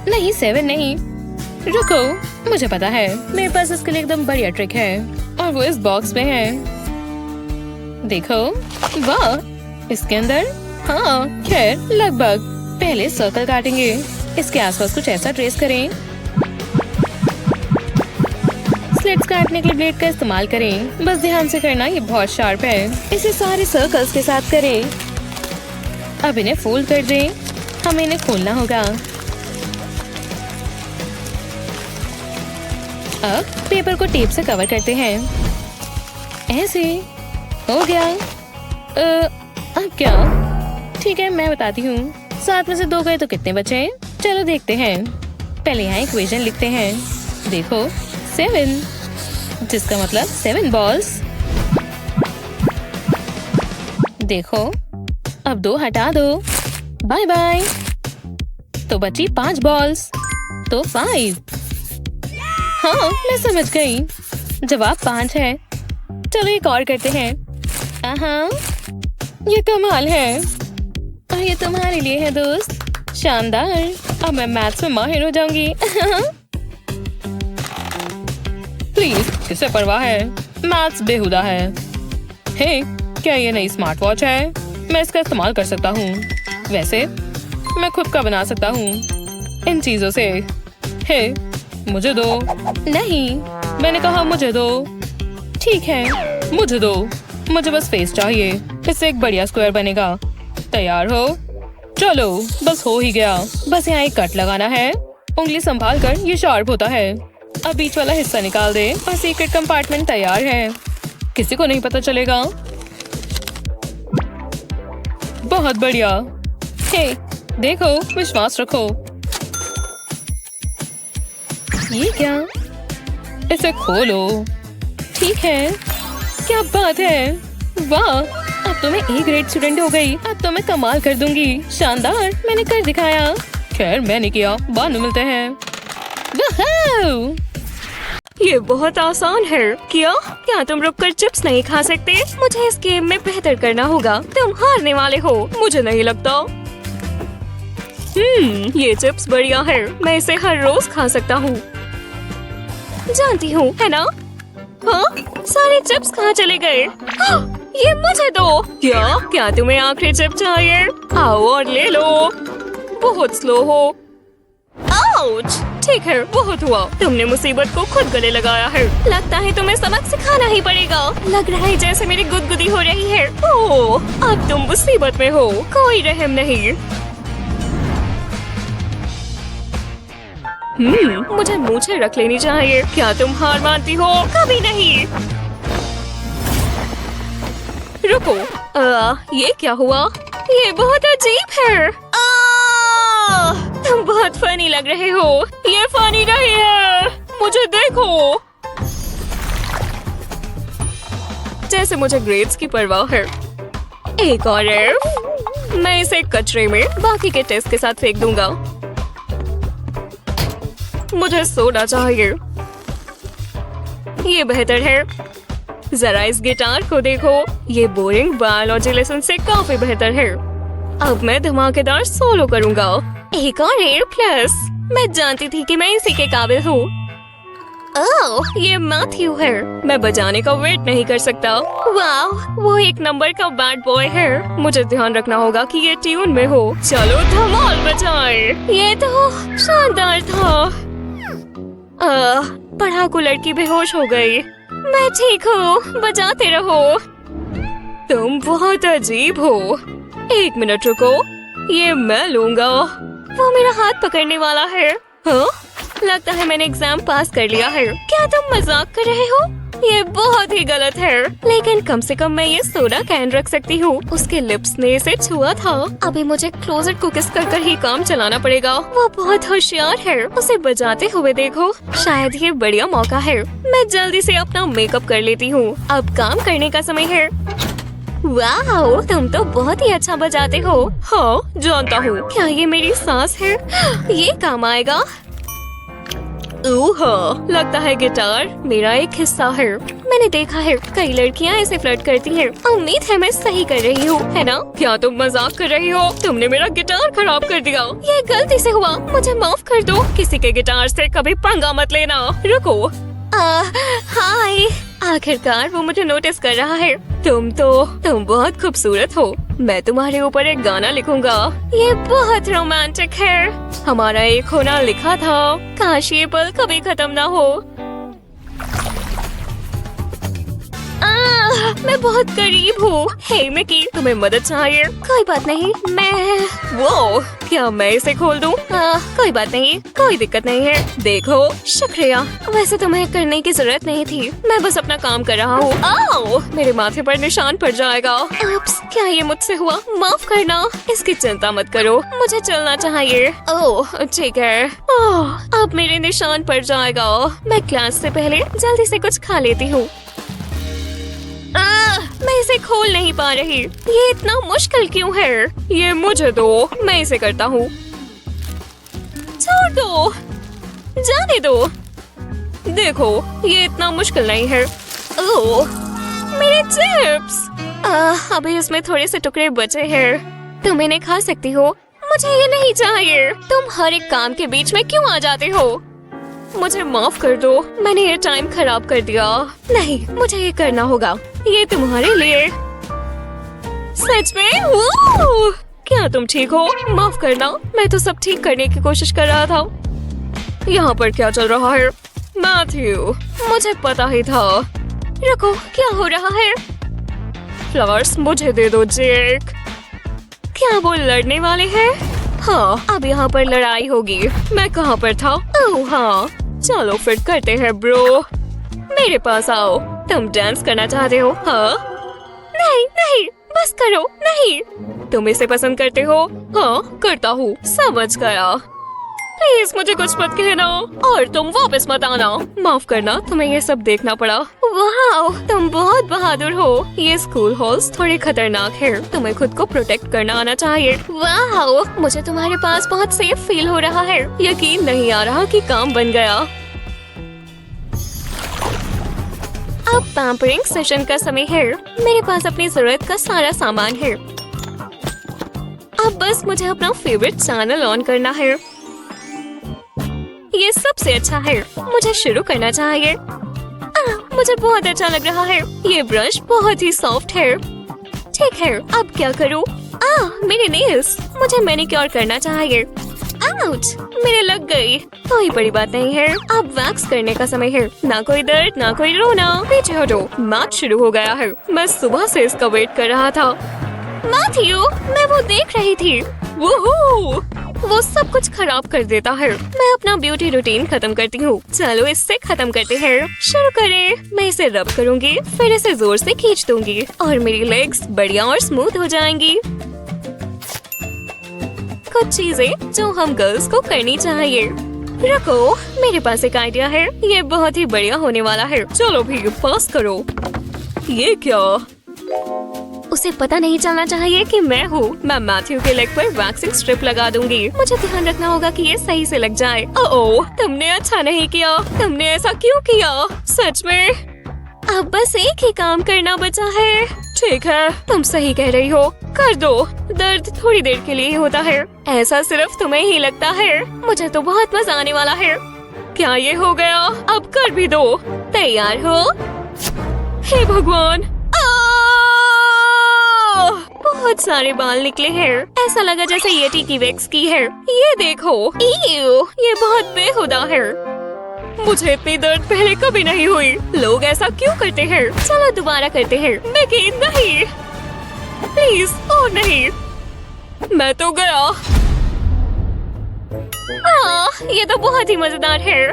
नहीं, 7 नहीं। रुको, मुझे पता है। मेरे पास इसके लिए एकदम बढ़िया ट्रिक है और वो इस बॉक्स में है। देखो, वाह, इसके अंदर। हाँ, खैर लगभग। पहले सर्कल काटेंगे। इसके आसपास कुछ ऐसा ट्रेस करें। स्लिट्स काटने के लिए ब्लेड का इस्तेमाल करें। बस ध्यान से करना, ये बहुत शार्प है। इसे सारे सर्कल्स के साथ करें। अब इन्हें फोल्ड कर दें। हमें इन्हें खोलना होगा। अब पेपर को टेप से कवर करते हैं। ऐसे हो गया। अब क्या? ठीक है, मैं बताती हूँ। 7 में से 2 गए तो कितने बचे? चलो देखते हैं। पहले यहाँ इक्वेशन लिखते हैं। देखो, 7, जिसका मतलब 7 बॉल्स। देखो, अब 2 हटा दो। Bye bye. तो बची 5 बॉल्स, तो 5। हाँ, मैं समझ गई। जवाब 5 है। चलो एक और करते हैं। ये कमाल है और ये तुम्हारे लिए है दोस्त। शानदार। अब मैं मैथ्स में माहिर हो जाऊंगी। प्लीज, किसे परवाह है? मैथ्स बेहुदा है। हे, क्या ये नई स्मार्ट वॉच है? मैं इसका इस्तेमाल कर सकता हूँ। वैसे मैं खुद का बना सकता हूँ इन चीजों से। हे, मुझे दो। नहीं, मैंने कहा मुझे दो। ठीक है, मुझे दो। मुझे बस फेस चाहिए। इससे एक बढ़िया स्क्वायर बनेगा। तैयार हो? चलो, बस हो ही गया। बस यहाँ एक कट लगाना है। उंगली संभाल कर, ये शार्प होता है। अब बीच वाला हिस्सा निकाल दे और सीक्रेट कंपार्टमेंट तैयार है। किसी को नहीं पता चलेगा। बहुत बढ़िया। हे, देखो, विश्वास रखो। ये क्या? इसे खोलो। ठीक है, क्या बात है। वाह, अब तो मैं A ग्रेड स्टूडेंट हो गई। अब तो मैं कमाल कर दूंगी। शानदार, मैंने कर दिखाया। खैर, मैंने किया। बाद में मिलते हैं। वहाउ! ये बहुत आसान है। क्या तुम रुककर चिप्स नहीं खा सकते? मुझे इस गेम में बेहतर करना होगा। तुम हारने वाले हो, मुझे नहीं लगता। ये चिप्स बढ़िया है। मैं इसे हर रोज खा सकता हूँ। जानती हूँ, है ना? हाँ, सारे चिप्स कहाँ चले गए? ये मुझे दो। क्या तुम्हें आखिरी चिप चाहिए? आओ और ले लो। बहुत स्लो हो। आउच! ठीक है, बहुत हुआ। तुमने मुसीबत को खुद गले लगाया है। लगता है तुम्हें सबक सिखाना ही पड़ेगा। लग रहा है जैसे मेरी गुदगुदी हो रही है। ओह, अब तुम मुसीबत में हो। कोई रहम नहीं। मुझे मूछें रख लेनी चाहिए। क्या तुम हार मानती हो? कभी नहीं। रुको, ये क्या हुआ? ये बहुत अजीब है। तुम बहुत फनी लग रहे हो। ये फनी नहीं है। मुझे देखो। जैसे मुझे ग्रेड्स की परवाह है। एक और F। मैं इसे कचरे में बाकी के टेस्ट के साथ फेंक दूंगा। मुझे सोडा चाहिए। ये बेहतर है। जरा इस गिटार को देखो। ये बोरिंग बायोलॉजी लेसन से काफी बेहतर है। अब मैं धमाकेदार सोलो करूंगा। एक और A+। मैं जानती थी कि मैं इसी के काबिल हूँ। ओह, ये मैथ्यू है। मैं बजाने का वेट नहीं कर सकता। वाह, वो एक नंबर का बैड बॉय है। मुझे ध्यान रखना होगा कि ये ट्यून में हो। चलो धमाल बजाए। ये तो शानदार था। पढ़ाकू लड़की बेहोश हो गई। मैं ठीक हूँ, बजाते रहो। तुम बहुत अजीब हो। एक मिनट रुको, ये मैं लूंगा। वो मेरा हाथ पकड़ने वाला है। हाँ? लगता है मैंने एग्जाम पास कर लिया है। क्या तुम मजाक कर रहे हो? ये बहुत ही गलत है। लेकिन कम से कम मैं ये सोडा कैन रख सकती हूँ। उसके लिप्स ने इसे छुआ था। अभी मुझे क्लोजेट को किस कर ही काम चलाना पड़ेगा। वो बहुत होशियार है। उसे बजाते हुए देखो। शायद ये बढ़िया मौका है। मैं जल्दी से अपना मेकअप कर लेती हूँ। अब काम करने का समय है। वाह, तुम तो बहुत ही अच्छा बजाते हो। हाँ, जानता हूँ। क्या ये मेरी सांस है? ये काम आएगा। लगता है गिटार मेरा एक हिस्सा है। मैंने देखा है कई लड़कियां ऐसे फ्लर्ट करती हैं। उम्मीद है मैं सही कर रही हूँ, है ना? क्या तुम मजाक कर रही हो? तुमने मेरा गिटार खराब कर दिया। ये गलती से हुआ, मुझे माफ कर दो। किसी के गिटार से कभी पंगा मत लेना। रुको। हाय। आखिरकार वो मुझे नोटिस कर रहा है। तुम बहुत खूबसूरत हो। मैं तुम्हारे ऊपर एक गाना लिखूंगा। ये बहुत रोमांटिक है। हमारा एक होना लिखा था। काश ये पल कभी खत्म ना हो। मैं बहुत गरीब हूँ। हे मिकी, तुम्हें मदद चाहिए? कोई बात नहीं, वो क्या मैं इसे खोल दूँ? कोई बात नहीं, कोई दिक्कत नहीं है। देखो, शुक्रिया। वैसे तुम्हें करने की जरूरत नहीं थी। मैं बस अपना काम कर रहा हूँ। मेरे माथे पर निशान पड़ जाएगा। उप्स, क्या ये मुझसे हुआ? माफ करना। इसकी चिंता मत करो, मुझे चलना चाहिए। ओह, ठीक है। अब मेरे निशान पड़ जाएगा। मैं क्लास से पहले जल्दी से कुछ खा लेती हूँ। मैं इसे खोल नहीं पा रही। ये इतना मुश्किल क्यों है? ये मुझे दो, मैं इसे करता हूँ। छोड़ दो, जाने दो। देखो, ये इतना मुश्किल नहीं है। ओह, मेरे चिप्स। अभी इसमें थोड़े से टुकड़े बचे हैं। तुम इन्हें खा सकती हो। मुझे ये नहीं चाहिए। तुम हर एक काम के बीच में क्यों आ जाते हो? मुझे माफ कर दो, मैंने ये टाइम खराब कर दिया। नहीं, मुझे ये करना होगा। ये तुम्हारे लिए। सच में? वो क्या तुम ठीक हो? माफ करना, मैं तो सब ठीक करने की कोशिश कर रहा था। यहाँ पर क्या चल रहा है? मैथ्यू, मुझे पता ही था। रुको, क्या हो रहा है? फ्लावर्स मुझे दे दो, जेक। क्या वो लड़ने वाले हैं? हाँ, अब यहाँ पर लड़ाई होगी। मैं कहाँ पर था? ओह हाँ, चलो फिर करते हैं ब्रो। मेरे पास आओ। तुम डांस करना चाहते हो? हाँ? नहीं नहीं, बस करो। नहीं, तुम इसे पसंद करते हो? हाँ, करता हूँ। समझ गया। प्लीज मुझे कुछ मत कहना और तुम वापस मत आना। माफ करना, तुम्हें ये सब देखना पड़ा। वाह, तुम बहुत बहादुर हो। ये स्कूल हॉल्स थोड़े खतरनाक है। तुम्हें खुद को प्रोटेक्ट करना आना चाहिए। वाह, मुझे तुम्हारे पास बहुत सेफ फील हो रहा है। यकीन नहीं आ रहा कि काम बन गया। अब पैम्परिंग सेशन का समय है। मेरे पास अपनी जरूरत का सारा सामान है। अब बस मुझे अपना फेवरेट चैनल ऑन करना है। ये सबसे अच्छा है। मुझे शुरू करना चाहिए। मुझे बहुत अच्छा लग रहा है। ये ब्रश बहुत ही सॉफ्ट है। ठीक है, अब क्या करूँ? मेरे नेल्स। मुझे मैनिक्योर करना चाहिए। आउच, मेरे लग गई। कोई बड़ी बात नहीं है। अब वैक्स करने का समय है। ना कोई दर्द, ना कोई रोना। पीछे हटो, मैच शुरू हो गया है। मैं सुबह से इसका वेट कर रहा था। मैथ्यू, मैं वो देख रही थी। वो सब कुछ खराब कर देता है। मैं अपना ब्यूटी रूटीन खत्म करती हूँ। चलो इससे खत्म करते हैं। शुरू करें। मैं इसे रब करूँगी, फिर इसे जोर से खींच दूंगी और मेरी लेग्स बढ़िया और स्मूथ हो जाएंगी। कुछ चीजें जो हम गर्ल्स को करनी चाहिए। रुको, मेरे पास एक आइडिया है। ये बहुत ही बढ़िया होने वाला है। चलो भी पास करो। ये क्या? उसे पता नहीं चलना चाहिए कि मैं हूँ। मैं मैथ्यू के लेग पर वैक्सिंग स्ट्रिप लगा दूंगी। मुझे ध्यान रखना होगा कि ये सही से लग जाए। ओह, तुमने अच्छा नहीं किया। तुमने ऐसा क्यों किया? सच में? अब बस एक ही काम करना बचा है। ठीक है, तुम सही कह रही हो। कर दो। दर्द थोड़ी देर के लिए ही होता है। ऐसा सिर्फ तुम्हें ही लगता है। मुझे तो बहुत मजा आने वाला है। क्या ये हो गया? अब कर भी दो। तैयार हो? हे भगवान, बहुत सारे बाल निकले हैं। ऐसा लगा जैसे येटी की वैक्स की है। ये देखो, ये बहुत बेहुदा है। मुझे इतनी दर्द पहले कभी नहीं हुई। लोग ऐसा क्यों करते हैं? चलो दोबारा करते हैं। मिकी नहीं, प्लीज, और नहीं, मैं तो गया। ये तो बहुत ही मजेदार है।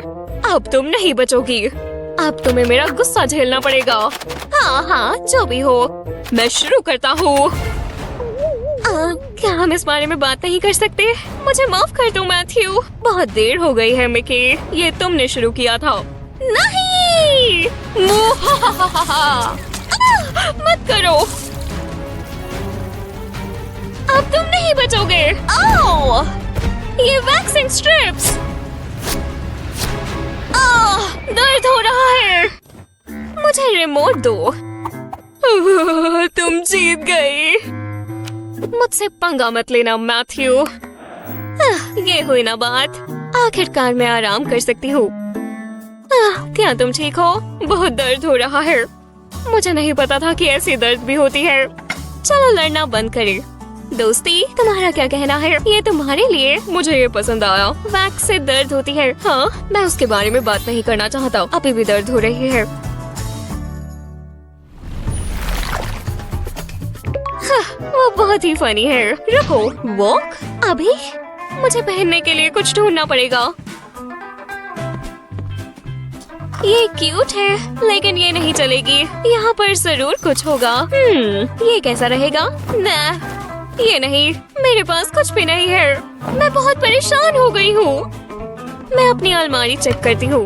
अब तुम नहीं बचोगी। अब तुम्हें मेरा गुस्सा झेलना पड़ेगा। हाँ, जो भी हो, मैं शुरू करता हूँ। क्या हम इस बारे में बात नहीं कर सकते? मुझे माफ कर दो मैथ्यू। बहुत देर हो गई है मिकी। ये तुमने शुरू किया था। नहीं, मत करो। अब तुम नहीं बचोगे। ये वैक्सिंग स्ट्रिप्स। दर्द हो रहा है। मुझे रिमोट दो। तुम जीत गई। मुझसे पंगा मत लेना मैथ्यू। ये हुई ना बात। आखिरकार मैं आराम कर सकती हूँ। क्या तुम ठीक हो? बहुत दर्द हो रहा है। मुझे नहीं पता था कि ऐसी दर्द भी होती है। चलो लड़ना बंद करें। दोस्ती, तुम्हारा क्या कहना है? ये तुम्हारे लिए। मुझे ये पसंद आया। वैक्स से दर्द होती है। हाँ, मैं उसके बारे में बात नहीं करना चाहता। अभी भी दर्द हो रही है। वो बहुत ही फनी है। रुको, वॉक? अभी? मुझे पहनने के लिए कुछ ढूंढना पड़ेगा। ये क्यूट है, लेकिन ये नहीं चलेगी। यहाँ पर जरूर कुछ होगा। ये कैसा रहेगा? ना, ये नहीं। मेरे पास कुछ भी नहीं है। मैं बहुत परेशान हो गई हूँ। मैं अपनी अलमारी चेक करती हूँ।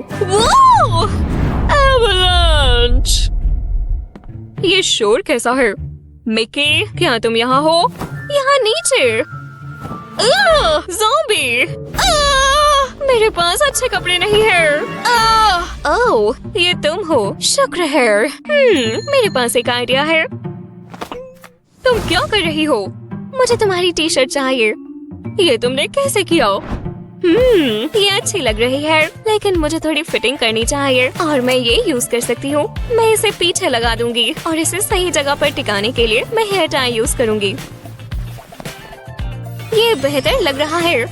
एवलांच! ये शोर कैसा है? मिकी, क्या तुम यहाँ हो? यहाँ नीचे। ज़ॉम्बी! मेरे पास अच्छे कपड़े नहीं हैं। ओह, ये तुम हो। शुक्र है। मेरे पास एक आइडिया है। तुम क्या कर रही हो? मुझे तुम्हारी टी शर्ट चाहिए। ये तुमने कैसे किया? ये अच्छी लग रही है, लेकिन मुझे थोड़ी फिटिंग करनी चाहिए और मैं ये यूज कर सकती हूँ। मैं इसे पीछे लगा दूंगी और इसे सही जगह पर टिकाने के लिए मैं हेयर टाई यूज करूंगी। ये बेहतर लग रहा है।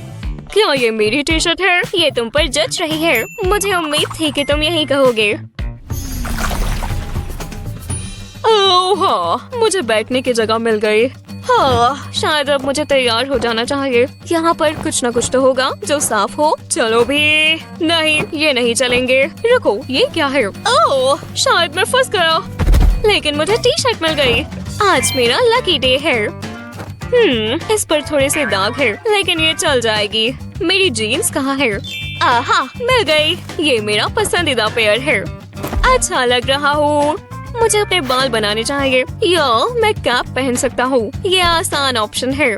क्या ये मेरी टी शर्ट है? ये तुम पर जच रही है। मुझे उम्मीद थी कि तुम यही कहोगे। ओह हाँ, मुझे बैठने की जगह मिल गई। हाँ, शायद अब मुझे तैयार हो जाना चाहिए। यहाँ पर कुछ न कुछ तो होगा जो साफ हो। चलो भी। नहीं, ये नहीं चलेंगे। रुको, ये क्या है? ओह, शायद मैं फंस गया। लेकिन मुझे टी शर्ट मिल गई। आज मेरा लकी डे है। इस पर थोड़े से दाग है, लेकिन ये चल जाएगी। मेरी जीन्स कहाँ है? आहा, मिल गई। ये मेरा पसंदीदा पेयर है। अच्छा लग रहा हूँ। मुझे अपने बाल बनाने चाहिए या मैं कैप पहन सकता हूँ। ये आसान ऑप्शन है।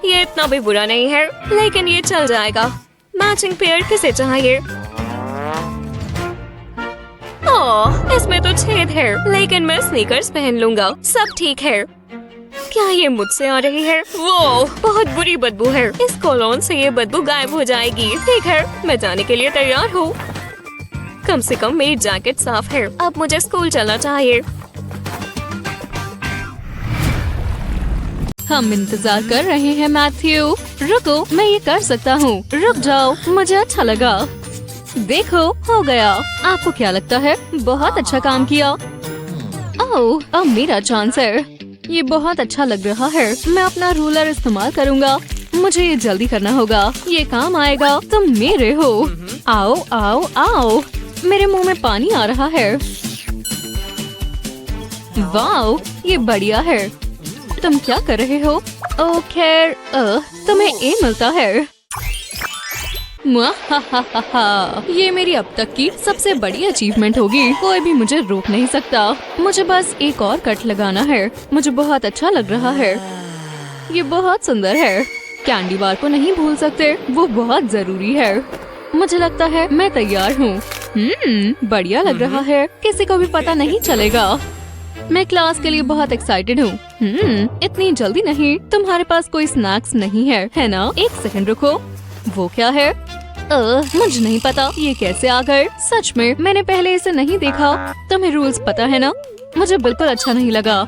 ये इतना भी बुरा नहीं है, लेकिन ये चल जाएगा। मैचिंग पेयर किसे चाहिए? ओह, इसमें तो छेद है, लेकिन मैं स्नीकर्स पहन लूंगा। सब ठीक है। क्या ये मुझसे आ रही है? वो बहुत बुरी बदबू है। इस कोलोन से ये बदबू गायब हो जाएगी। ठीक है, मैं जाने के लिए तैयार हूँ। कम से कम मेरी जैकेट साफ है। अब मुझे स्कूल चलना चाहिए। हम इंतजार कर रहे हैं मैथ्यू। रुको, मैं ये कर सकता हूँ। रुक जाओ, मुझे अच्छा लगा। देखो, हो गया। आपको क्या लगता है? बहुत अच्छा काम किया। ओह, अब मेरा चांस है। ये बहुत अच्छा लग रहा है। मैं अपना रूलर इस्तेमाल करूँगा। मुझे ये जल्दी करना होगा। ये काम आएगा। तुम मेरे हो। आओ आओ आओ। मेरे मुंह में पानी आ रहा है। वाओ, ये बढ़िया है। तुम क्या कर रहे हो? ओह खैर, तुम्हें ए मिलता है। ये मेरी अब तक की सबसे बड़ी अचीवमेंट होगी। कोई भी मुझे रोक नहीं सकता। मुझे बस एक और कट लगाना है। मुझे बहुत अच्छा लग रहा है। ये बहुत सुंदर है। कैंडी बार को नहीं भूल सकते, वो बहुत जरूरी है। मुझे लगता है मैं तैयार हूँ। बढ़िया लग रहा है। किसी को भी पता नहीं चलेगा। मैं क्लास के लिए बहुत एक्साइटेड हूँ। इतनी जल्दी नहीं। तुम्हारे पास कोई स्नैक्स नहीं है ना? एक सेकंड रुको। वो क्या है? मुझे नहीं पता ये कैसे आ गए। सच में मैंने पहले इसे नहीं देखा। तुम्हें रूल्स पता है ना? मुझे बिल्कुल अच्छा नहीं लगा।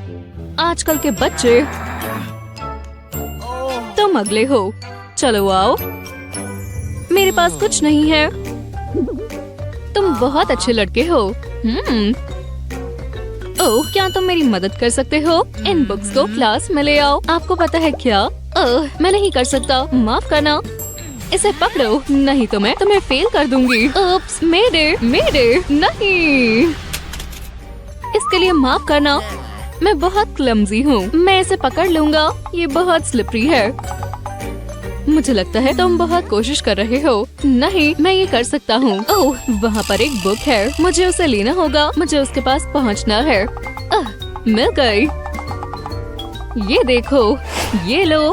आजकल के बच्चे। तुम अगले हो, चलो आओ। मेरे पास कुछ नहीं है। तुम बहुत अच्छे लड़के हो। ओह, क्या तुम मेरी मदद कर सकते हो? इन बुक्स को क्लास में ले आओ। आपको पता है क्या? मैं नहीं कर सकता, माफ करना। इसे पकड़ो, नहीं तो मैं तुम्हें फेल कर दूंगी। उप्स, मेरे नहीं। इसके लिए माफ करना। मैं बहुत क्लमजी हूँ। मैं इसे पकड़ लूंगा। ये बहुत स्लिपरी है। मुझे लगता है तुम बहुत कोशिश कर रहे हो। नहीं, मैं ये कर सकता हूँ। ओह, वहाँ पर एक बुक है। मुझे उसे लेना होगा। मुझे उसके पास पहुँचना है। मिल गई। ये देखो, ये लो।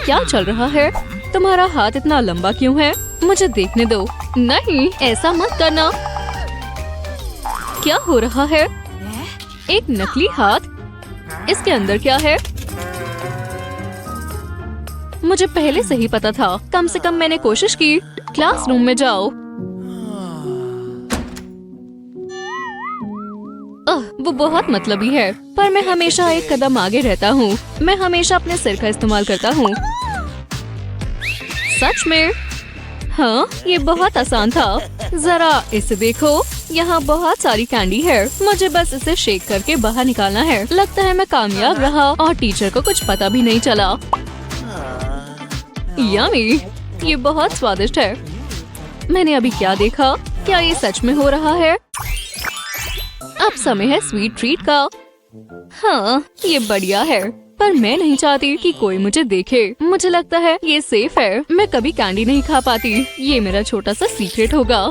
क्या चल रहा है? तुम्हारा हाथ इतना लंबा क्यों है? मुझे देखने दो। नहीं, ऐसा मत करना। क्या हो रहा है? एक नकली हाथ। इसके अंदर क्या है? मुझे पहले से ही पता था। कम से कम मैंने कोशिश की। क्लासरूम में जाओ। वो बहुत मतलबी है, पर मैं हमेशा एक कदम आगे रहता हूँ। मैं हमेशा अपने सिर का इस्तेमाल करता हूँ। सच में? हाँ, ये बहुत आसान था। जरा इसे देखो, यहाँ बहुत सारी कैंडी है। मुझे बस इसे शेक करके बाहर निकालना है। लगता है मैं कामयाब रहा और टीचर को कुछ पता भी नहीं चला। यम्मी, ये बहुत स्वादिष्ट है। मैंने अभी क्या देखा? क्या ये सच में हो रहा है? अब समय है स्वीट ट्रीट का। हाँ, ये बढ़िया है, पर मैं नहीं चाहती कि कोई मुझे देखे। मुझे लगता है ये सेफ है। मैं कभी कैंडी नहीं खा पाती। ये मेरा छोटा सा सीक्रेट होगा।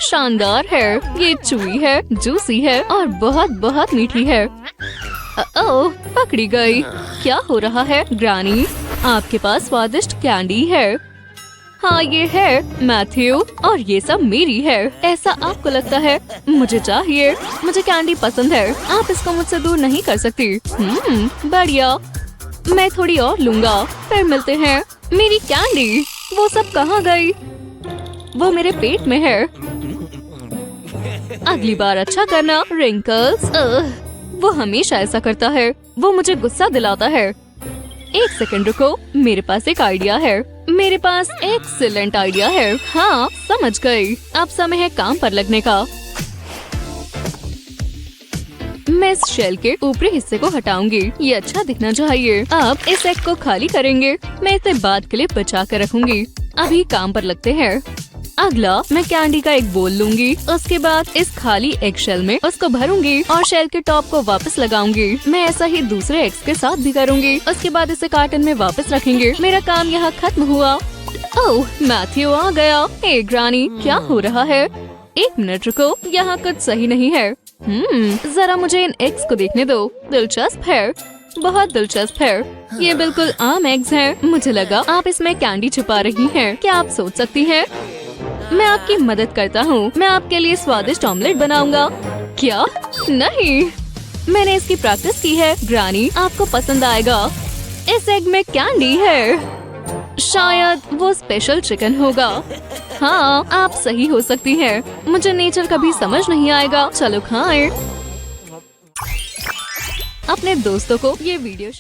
शानदार है। ये चूई है, जूसी है और बहुत बहुत मीठी है। ओह, पकड़ी गई। क्या हो रहा है ग्रानी? आपके पास स्वादिष्ट कैंडी है। हाँ, ये है मैथ्यू, और ये सब मेरी है। ऐसा आपको लगता है? मुझे चाहिए। मुझे कैंडी पसंद है। आप इसको मुझसे दूर नहीं कर सकती। बढ़िया। मैं थोड़ी और लूंगा। फिर मिलते हैं। मेरी कैंडी, वो सब कहाँ गई? वो मेरे पेट में है। अगली बार अच्छा करना। रिंकल्स। वो हमेशा ऐसा करता है। वो मुझे गुस्सा दिलाता है। एक सेकंड रुको, मेरे पास एक आइडिया है। मेरे पास एक्सीलेंट आइडिया है। हाँ, समझ गई। अब समय है काम पर लगने का। मैं इस शेल के ऊपरी हिस्से को हटाऊंगी। ये अच्छा दिखना चाहिए। अब इस एग को खाली करेंगे। मैं इसे बाद के लिए बचा कर रखूंगी। अभी काम पर लगते हैं। अगला, मैं कैंडी का एक बोल लूंगी। उसके बाद इस खाली एग शेल में उसको भरूंगी और शेल के टॉप को वापस लगाऊंगी। मैं ऐसा ही दूसरे एग्स के साथ भी करूंगी। उसके बाद इसे कार्टन में वापस रखेंगे। मेरा काम यहाँ खत्म हुआ। ओह, मैथ्यू आ गया। ए ग्रानी, क्या हो रहा है? एक मिनट रुको, यहाँ कुछ सही नहीं है। जरा मुझे इन एग्स को देखने दो। दिलचस्प है, बहुत दिलचस्प है। ये बिल्कुल आम एग्स हैं। मुझे लगा आप इसमें कैंडी छुपा रही हैं। क्या आप सोच सकती हैं? मैं आपकी मदद करता हूँ। मैं आपके लिए स्वादिष्ट ऑमलेट बनाऊंगा। क्या? नहीं, मैंने इसकी प्रैक्टिस की है। ग्रानी, आपको पसंद आएगा। इस एग में कैंडी है। शायद वो स्पेशल चिकन होगा। हाँ, आप सही हो सकती हैं। मुझे नेचर कभी समझ नहीं आएगा। चलो खाएं। अपने दोस्तों को ये वीडियो